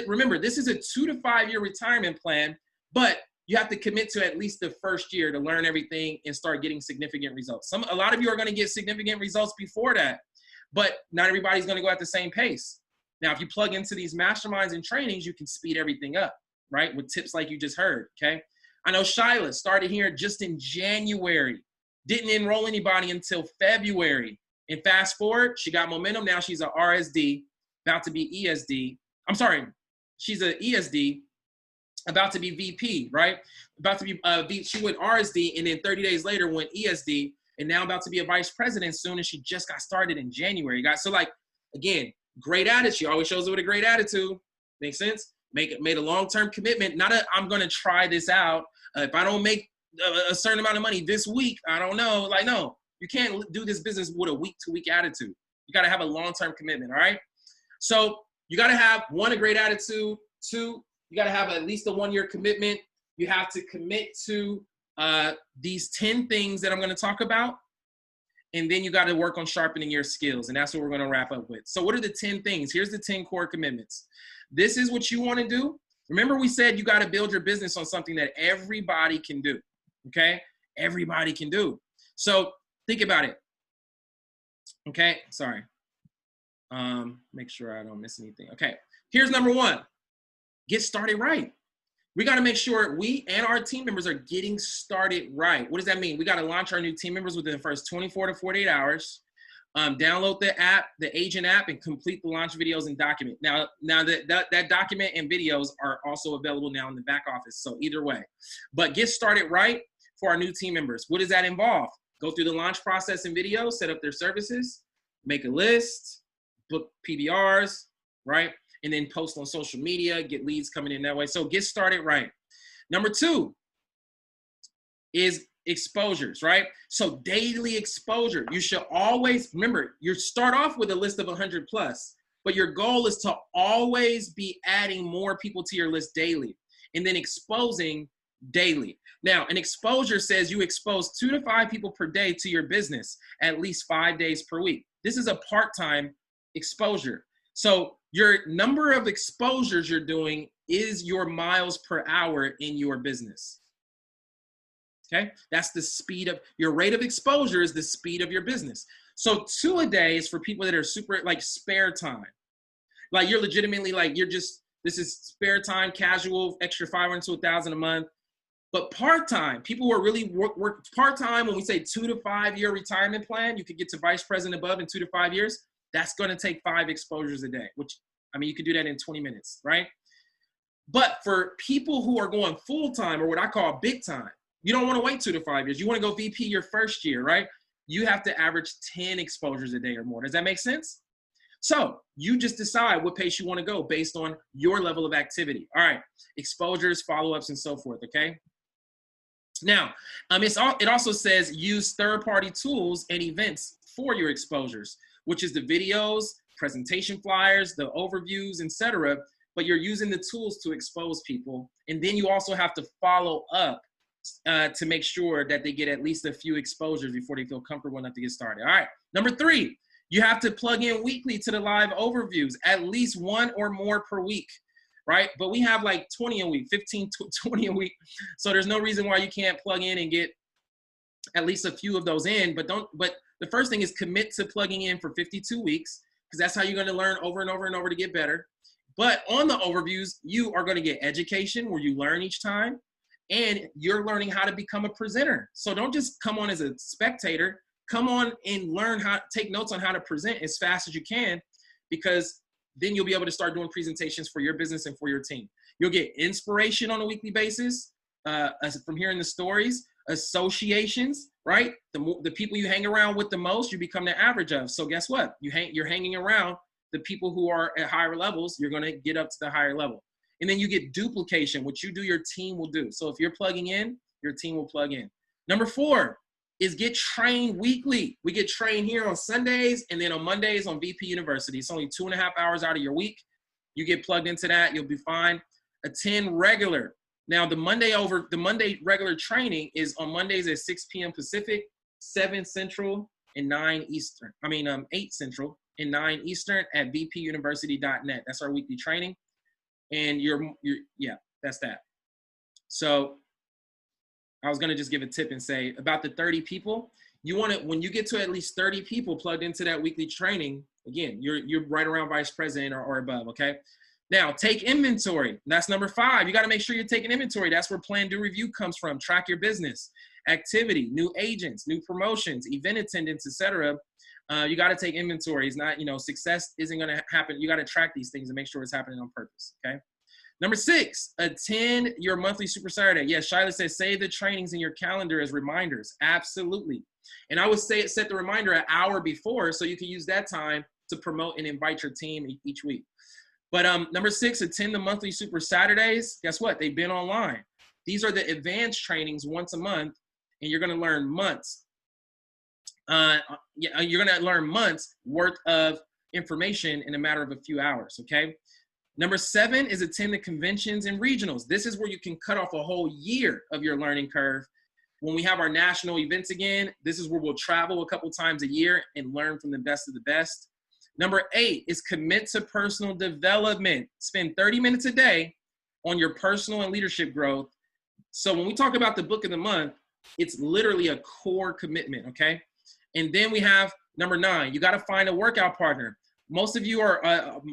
Remember, this is a 2 to 5 year retirement plan, but you have to commit to at least the first year to learn everything and start getting significant results. A lot of you are going to get significant results before that, but not everybody's going to go at the same pace. Now, if you plug into these masterminds and trainings, you can speed everything up, right? With tips like you just heard, okay? I know Shyla started here just in January, didn't enroll anybody until February. And fast forward, she got momentum. Now she's a RSD, about to be ESD. I'm sorry, she's a ESD, about to be VP, right? About to be, she went RSD, and then 30 days later went ESD, and now about to be a vice president soon, and she just got started in January, guys. So, like, again, great attitude. She always shows up with a great attitude. Makes sense? Made a long-term commitment. Not a, I'm going to try this out. If I don't make a certain amount of money this week, I don't know. Like, no, you can't do this business with a week-to-week attitude. You got to have a long-term commitment, all right? So you got to have, one, a great attitude. Two, you got to have at least a 1-year commitment. You have to commit to these 10 things that I'm going to talk about. And then you got to work on sharpening your skills. And that's what we're going to wrap up with. So what are the 10 things? Here's the 10 core commitments. This is what you want to do. Remember, we said you got to build your business on something that everybody can do. Okay? Everybody can do. So think about it. Okay? Sorry. Make sure I don't miss anything. Okay. Here's number 1. Get started right. We got to make sure we and our team members are getting started right. What does that mean? We got to launch our new team members within the first 24 to 48 hours. Download the app, the agent app, and complete the launch videos and document. Now that document and videos are also available now in the back office. So either way, but get started right for our new team members. What does that involve? Go through the launch process and videos, set up their services, make a list, book PBRs, right? And then post on social media, get leads coming in that way. So get started right. Number 2 is exposures, right? So daily exposure. You should always, remember, you start off with a list of 100 plus, but your goal is to always be adding more people to your list daily and then exposing daily. Now, an exposure says you expose 2 to 5 people per day to your business at least 5 days per week. This is a part-time exposure. So your number of exposures you're doing is your miles per hour in your business. Okay, that's the speed of your rate of exposure is the speed of your business. So 2 a day is for people that are super like spare time. Like you're legitimately like, this is spare time, casual, extra 500 to 1,000 a month. But part-time, people who are really work part-time, when we say 2 to 5 year retirement plan, you could get to vice president above in 2 to 5 years. That's going to take 5 exposures a day, which, I mean, you could do that in 20 minutes, right? But for people who are going full-time or what I call big time, you don't want to wait 2 to 5 years. You want to go VP your first year, right? You have to average 10 exposures a day or more. Does that make sense? So you just decide what pace you want to go based on your level of activity. All right, exposures, follow-ups, and so forth, okay? Now, it also says use third-party tools and events for your exposures, which is the videos, presentation flyers, the overviews, etc. But you're using the tools to expose people. And then you also have to follow up to make sure that they get at least a few exposures before they feel comfortable enough to get started. All right, number 3, you have to plug in weekly to the live overviews, at least 1 or more per week. right? But we have like 20 a week, 15, 20 a week. So there's no reason why you can't plug in and get at least a few of those in. But the first thing is commit to plugging in for 52 weeks, because that's how you're going to learn over and over and over to get better. But on the overviews, you are going to get education where you learn each time, and you're learning how to become a presenter. So don't just come on as a spectator. Come on and learn how, take notes on how to present as fast as you can, because then you'll be able to start doing presentations for your business and for your team. You'll get inspiration on a weekly basis from hearing the stories, associations, right? The people you hang around with the most, you become the average of. So guess what? You're hanging around the people who are at higher levels, you're going to get up to the higher level. And then you get duplication. What you do, your team will do. So if you're plugging in, your team will plug in. Number 4 is get trained weekly. We get trained here on Sundays, and then on Mondays on VP University. It's only 2.5 hours out of your week. You get plugged into that, you'll be fine. Attend regular. Now the Monday regular training is on Mondays at 6 p.m. Pacific, 7 Central, and 9 Eastern. 8 Central and 9 Eastern at vpuniversity.net. That's our weekly training. And yeah, that's that. So I was going to just give a tip and say about the 30 people, when you get to at least 30 people plugged into that weekly training, again, you're right around vice president or above. Okay. Now take inventory. That's number 5. You got to make sure you're taking inventory. That's where plan, do, review comes from. Track your business activity, new agents, new promotions, event attendance, etc. You got to take inventory. It's not, success isn't going to happen. You got to track these things and make sure it's happening on purpose. Okay. Number 6, attend your monthly Super Saturday. Yes, Shyla says, save the trainings in your calendar as reminders. Absolutely. And I would say set the reminder an hour before so you can use that time to promote and invite your team each week. But number 6, attend the monthly Super Saturdays. Guess what? They've been online. These are the advanced trainings once a month, and you're going to learn months. You're going to learn months worth of information in a matter of a few hours, okay? Number 7 is attend the conventions and regionals. This is where you can cut off a whole year of your learning curve. When we have our national events again, this is where we'll travel a couple times a year and learn from the best of the best. Number 8 is commit to personal development. Spend 30 minutes a day on your personal and leadership growth. So when we talk about the book of the month, it's literally a core commitment, okay? And then we have number 9, you got to find a workout partner. Most of you are,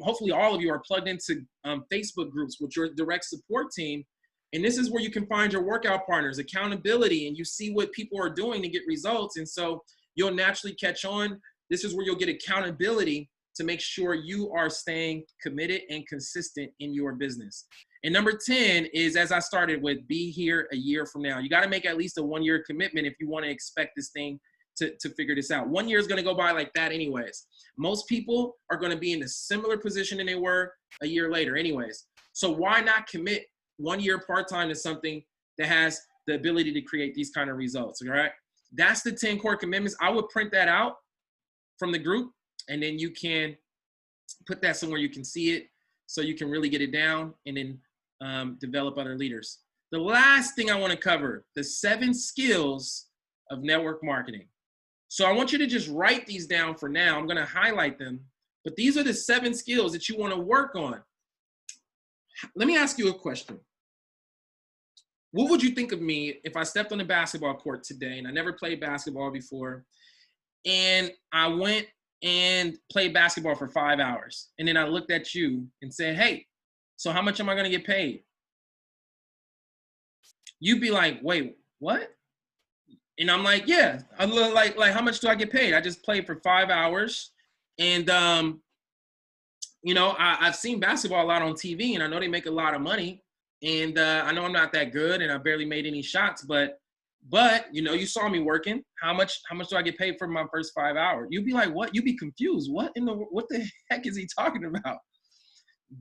hopefully all of you are plugged into Facebook groups with your direct support team. And this is where you can find your workout partners, accountability, and you see what people are doing to get results. And so you'll naturally catch on. This is where you'll get accountability to make sure you are staying committed and consistent in your business. And number 10 is, as I started with, be here a year from now. You got to make at least a 1-year commitment if you want to expect this thing to figure this out. 1 year is going to go by like that anyways. Most people are going to be in a similar position than they were a year later anyways. So why not commit 1 year part-time to something that has the ability to create these kind of results, all right? That's the 10 core commitments. I would print that out from the group, and then you can put that somewhere you can see it so you can really get it down and then develop other leaders. The last thing I want to cover, the 7 skills of network marketing. So I want you to just write these down for now. I'm going to highlight them, but these are the 7 skills that you want to work on. Let me ask you a question. What would you think of me if I stepped on the basketball court today and I never played basketball before, and I went and played basketball for 5 hours, and then I looked at you and said, hey, so how much am I going to get paid? You'd be like, wait, what? And I'm like, yeah, I'm like how much do I get paid? I just played for 5 hours. And, I've seen basketball a lot on TV, and I know they make a lot of money. And I know I'm not that good, and I barely made any shots, but you saw me working. How much do I get paid for my first 5 hours? You'd be like, what? You'd be confused. What the heck is he talking about?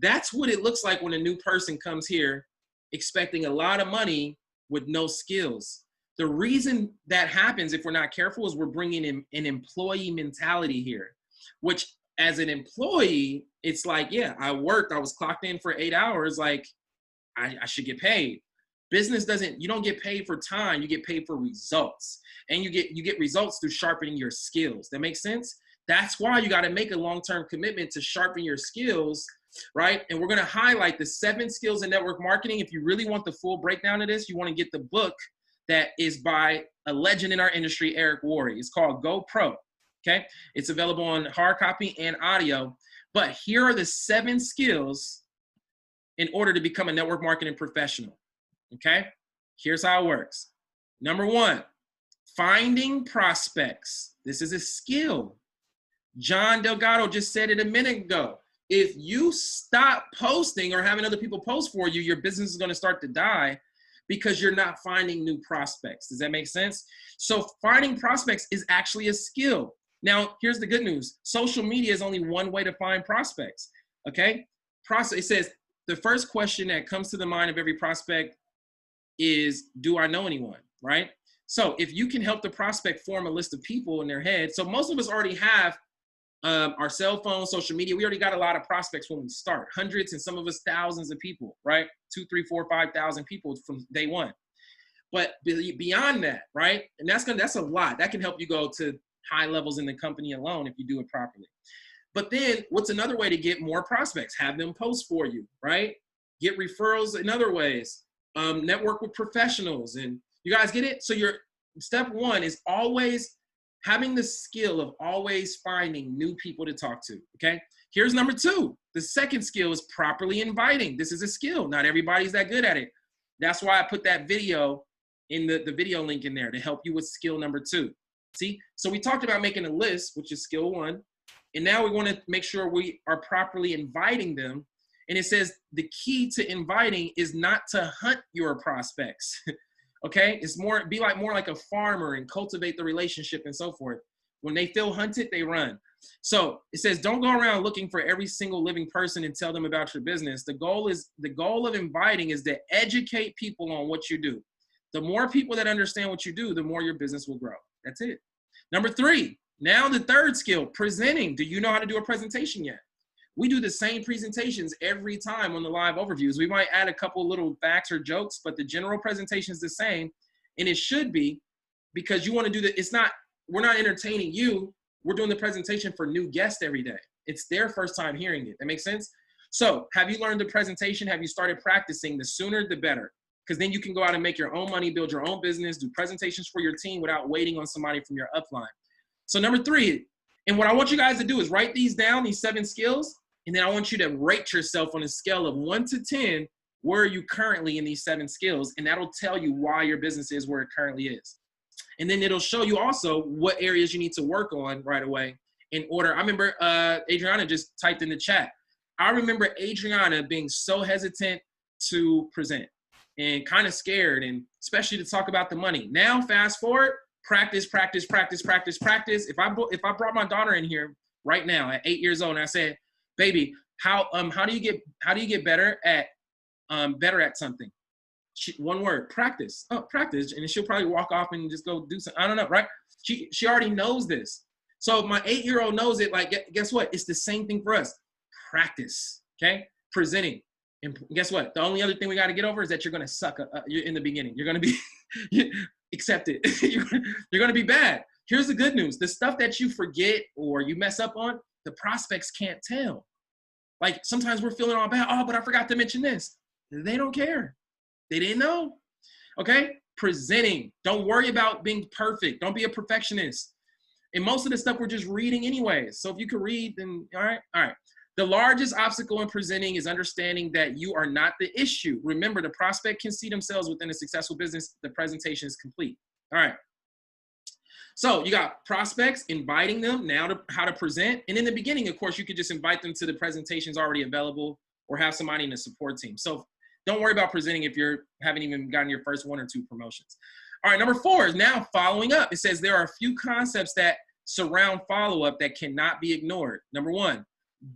That's what it looks like when a new person comes here expecting a lot of money with no skills. The reason that happens, if we're not careful, is we're bringing in an employee mentality here, which as an employee, it's like, yeah, I worked, I was clocked in for 8 hours. Like I should get paid. Business you don't get paid for time, you get paid for results. And you get results through sharpening your skills. That makes sense? That's why you got to make a long-term commitment to sharpen your skills right? And we're going to highlight the 7 skills in network marketing. If you really want the full breakdown of this, you want to get the book that is by a legend in our industry, Eric Worre. It's called Go Pro, okay? It's available on hard copy and audio. But here are the 7 skills in order to become a network marketing professional, okay? Here's how it works. Number 1, finding prospects. This is a skill. John Delgado just said it a minute ago. If you stop posting or having other people post for you, your business is going to start to die because you're not finding new prospects. Does that make sense? So finding prospects is actually a skill. Now, here's the good news. Social media is only one way to find prospects, okay? It says the first question that comes to the mind of every prospect is, do I know anyone, right? So if you can help the prospect form a list of people in their head, so most of us already have our cell phone, social media. We already got a lot of prospects when we start, hundreds and some of us thousands of people, right? 2, 3, 4, 5,000 people from day one. But beyond that, right? And that's a lot. That can help you go to high levels in the company alone if you do it properly. But then what's another way to get more prospects? Have them post for you, right? Get referrals in other ways. Network with professionals. And you guys get it? So your step 1 is always having the skill of always finding new people to talk to, okay? Here's number 2. The second skill is properly inviting. This is a skill. Not everybody's that good at it. That's why I put that video in the video link in there to help you with skill number 2. See? So we talked about making a list, which is skill 1. And now we want to make sure we are properly inviting them. And it says the key to inviting is not to hunt your prospects. Okay, it's more like a farmer and cultivate the relationship and so forth. When they feel hunted, they run. So it says, don't go around looking for every single living person and tell them about your business. The goal of inviting is to educate people on what you do. The more people that understand what you do, the more your business will grow. That's it. Number 3, now the third skill, presenting. Do you know how to do a presentation yet? We do the same presentations every time on the live overviews. We might add a couple little facts or jokes, but the general presentation is the same. And it should be, because you want to do that. We're not entertaining you. We're doing the presentation for new guests every day. It's their first time hearing it. That makes sense? So have you learned the presentation? Have you started practicing? The sooner, the better. Because then you can go out and make your own money, build your own business, do presentations for your team without waiting on somebody from your upline. So number 3, and what I want you guys to do is write these down, these 7 skills. And then I want you to rate yourself on a scale of 1 to 10. Where are you currently in these 7 skills? And that'll tell you why your business is where it currently is. And then it'll show you also what areas you need to work on right away in order. I remember Adriana just typed in the chat. I remember Adriana being so hesitant to present and kind of scared, and especially to talk about the money. Now, fast forward, practice, practice, practice, practice, practice. If I brought my daughter in here right now at 8 years old and I said, baby, how do you get better at something? One word, practice. Oh, practice. And she'll probably walk off and just go do something. I don't know, right? She already knows this. So if my 8-year-old knows it, like, guess what? It's the same thing for us. Practice, okay? Presenting. And guess what? The only other thing we got to get over is that you're going to suck in the beginning. You're going to be, accept it. You're going to be bad. Here's the good news. The stuff that you forget or you mess up on, the prospects can't tell. Like sometimes we're feeling all bad. Oh, but I forgot to mention this. They don't care. They didn't know. Okay? Presenting. Don't worry about being perfect. Don't be a perfectionist. And most of the stuff we're just reading anyways. So if you could read, then all right. All right. The largest obstacle in presenting is understanding that you are not the issue. Remember, the prospect can see themselves within a successful business. The presentation is complete. All right. So you got prospects, inviting them, now to how to present. And in the beginning, of course, you could just invite them to the presentations already available or have somebody in the support team. So don't worry about presenting if you haven't even gotten your first 1 or 2 promotions. All right, number 4 is now following up. It says there are a few concepts that surround follow-up that cannot be ignored. Number 1,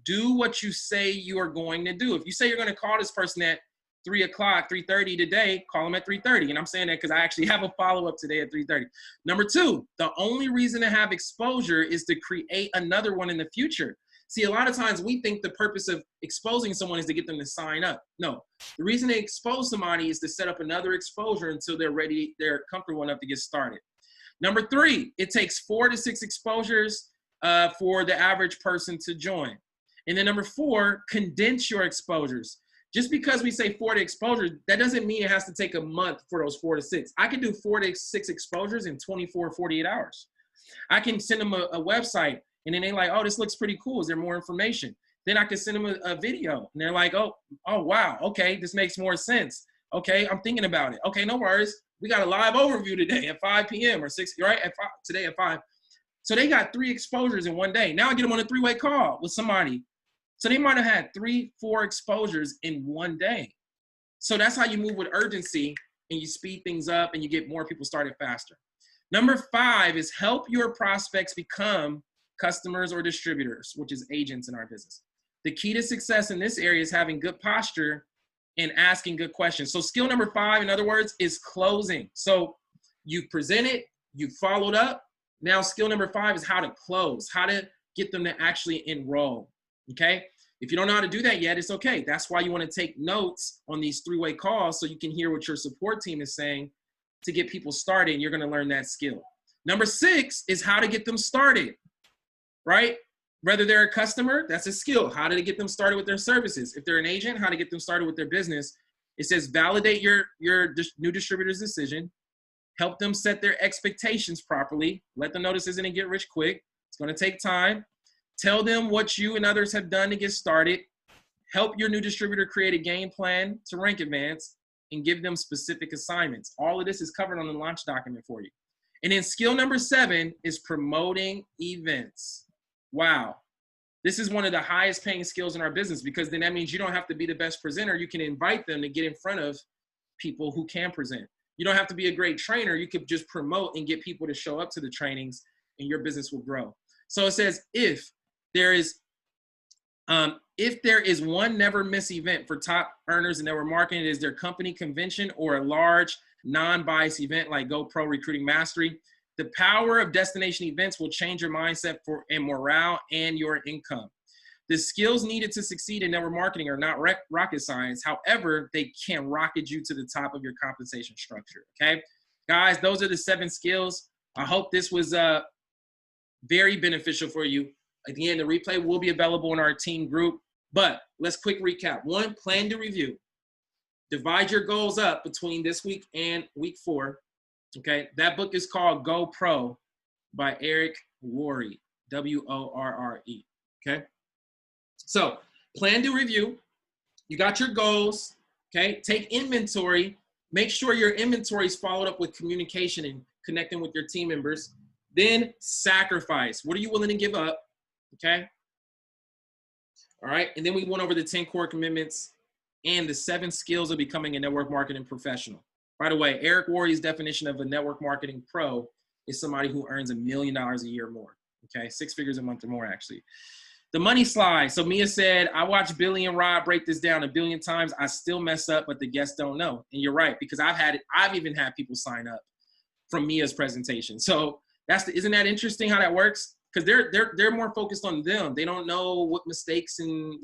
do what you say you are going to do. If you say you're going to call this person at 3 o'clock, 3:30 today, call them at 3:30. And I'm saying that because I actually have a follow-up today at 3:30. Number 2, the only reason to have exposure is to create another one in the future. See, a lot of times we think the purpose of exposing someone is to get them to sign up. No, the reason they expose somebody is to set up another exposure until they're ready, they're comfortable enough to get started. Number 3, it takes 4 to 6 exposures for the average person to join. And then number 4, condense your exposures. Just because we say 4 to exposures, that doesn't mean it has to take a month for those 4 to 6. I can do 4 to 6 exposures in 24, 48 hours. I can send them a website, and then they're like, oh, this looks pretty cool. Is there more information? Then I can send them a video, and they're like, oh, wow, okay, this makes more sense. Okay, I'm thinking about it. Okay, no worries. We got a live overview today at 5 p.m. or 6, right? Today at 5. So they got 3 exposures in one day. Now I get them on a 3-way call with somebody. So they might have had 3, 4 exposures in one day. So that's how you move with urgency, and you speed things up, and you get more people started faster. Number 5 is help your prospects become customers or distributors, which is agents in our business. The key to success in this area is having good posture and asking good questions. So skill number 5, in other words, is closing. So you've presented, you've followed up. Now skill number 5 is how to close, how to get them to actually enroll. Okay. If you don't know how to do that yet, it's okay. That's why you want to take notes on these 3-way calls so you can hear what your support team is saying to get people started, and you're going to learn that skill. Number 6 is how to get them started, right? Whether they're a customer, that's a skill. How to get them started with their services. If they're an agent, how to get them started with their business. It says validate your new distributor's decision. Help them set their expectations properly. Let them know this isn't a get rich quick. It's going to take time. Tell them what you and others have done to get started. Help your new distributor create a game plan to rank advance, and give them specific assignments. All of this is covered on the launch document for you. And then skill number 7 is promoting events. Wow. This is one of the highest paying skills in our business, because then that means you don't have to be the best presenter. You can invite them to get in front of people who can present. You don't have to be a great trainer. You could just promote and get people to show up to the trainings, and your business will grow. So it says, if there is one never miss event for top earners in network marketing, it is their company convention or a large non-biased event like GoPro Recruiting Mastery. The power of destination events will change your mindset and morale and your income. The skills needed to succeed in network marketing are not rocket science. However, they can rocket you to the top of your compensation structure. Okay, guys, those are the 7 skills. I hope this was very beneficial for you. Again, the replay will be available in our team group, but let's quick recap. 1, plan to review. Divide your goals up between this week and week 4. Okay, that book is called Go Pro by Eric Worre, W-O-R-R-E. Okay, so plan to review. You got your goals. Okay, take inventory. Make sure your inventory is followed up with communication and connecting with your team members. Then sacrifice. What are you willing to give up? Okay. All right. And then we went over the 10 core commitments and the 7 skills of becoming a network marketing professional. By the way, Eric Worre's definition of a network marketing pro is somebody who earns $1 million a year or more. Okay. 6 figures a month or more, actually. The money slide. So Mia said, I watched Billy and Rod break this down 1 billion times. I still mess up, but the guests don't know. And you're right, because I've even had people sign up from Mia's presentation. So isn't that interesting how that works? Because they're more focused on them. They don't know what mistakes and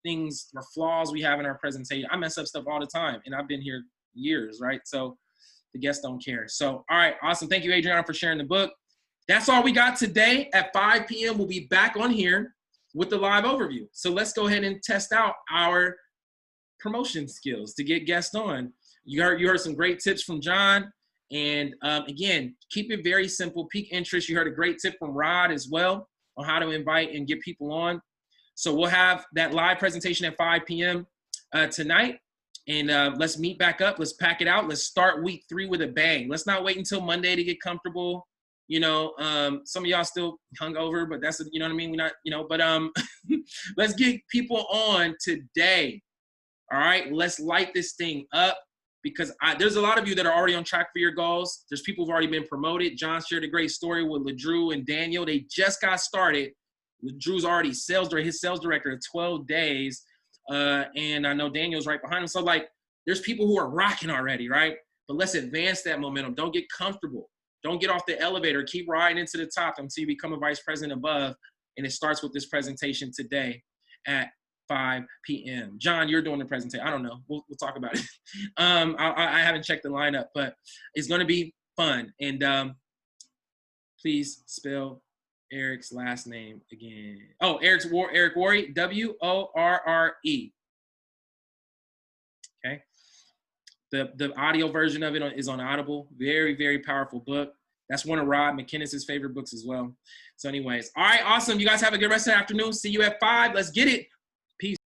things or flaws we have in our presentation. I mess up stuff all the time, and I've been here years, right? So the guests don't care. So all right, awesome. Thank you, Adriana, for sharing the book. That's all we got today. At 5 p.m., we'll be back on here with the live overview. So let's go ahead and test out our promotion skills to get guests on. You heard some great tips from John. And again, keep it very simple. Peak interest. You heard a great tip from Rod as well on how to invite and get people on. So we'll have that live presentation at 5 p.m. Tonight. And let's meet back up. Let's pack it out. Let's start week 3 with a bang. Let's not wait until Monday to get comfortable. Some of y'all still hungover, but that's, you know what I mean? We're not, but let's get people on today. All right. Let's light this thing up. Because there's a lot of you that are already on track for your goals. There's people who've already been promoted. John shared a great story with LeDrew and Daniel. They just got started. LeDrew's already his sales director of 12 days. And I know Daniel's right behind him. So there's people who are rocking already, right? But let's advance that momentum. Don't get comfortable. Don't get off the elevator. Keep riding into the top until you become a vice president above. And it starts with this presentation today at 5 p.m. John, you're doing the presentation. I don't know. We'll talk about it. I haven't checked the lineup, but it's going to be fun. And please spell Eric's last name again? Oh, Eric Worre, Worre. Okay. The audio version of it is on Audible. Very, very powerful book. That's one of Rod McKinnis's favorite books as well. So anyways, all right, awesome. You guys have a good rest of the afternoon. See you at 5. Let's get it.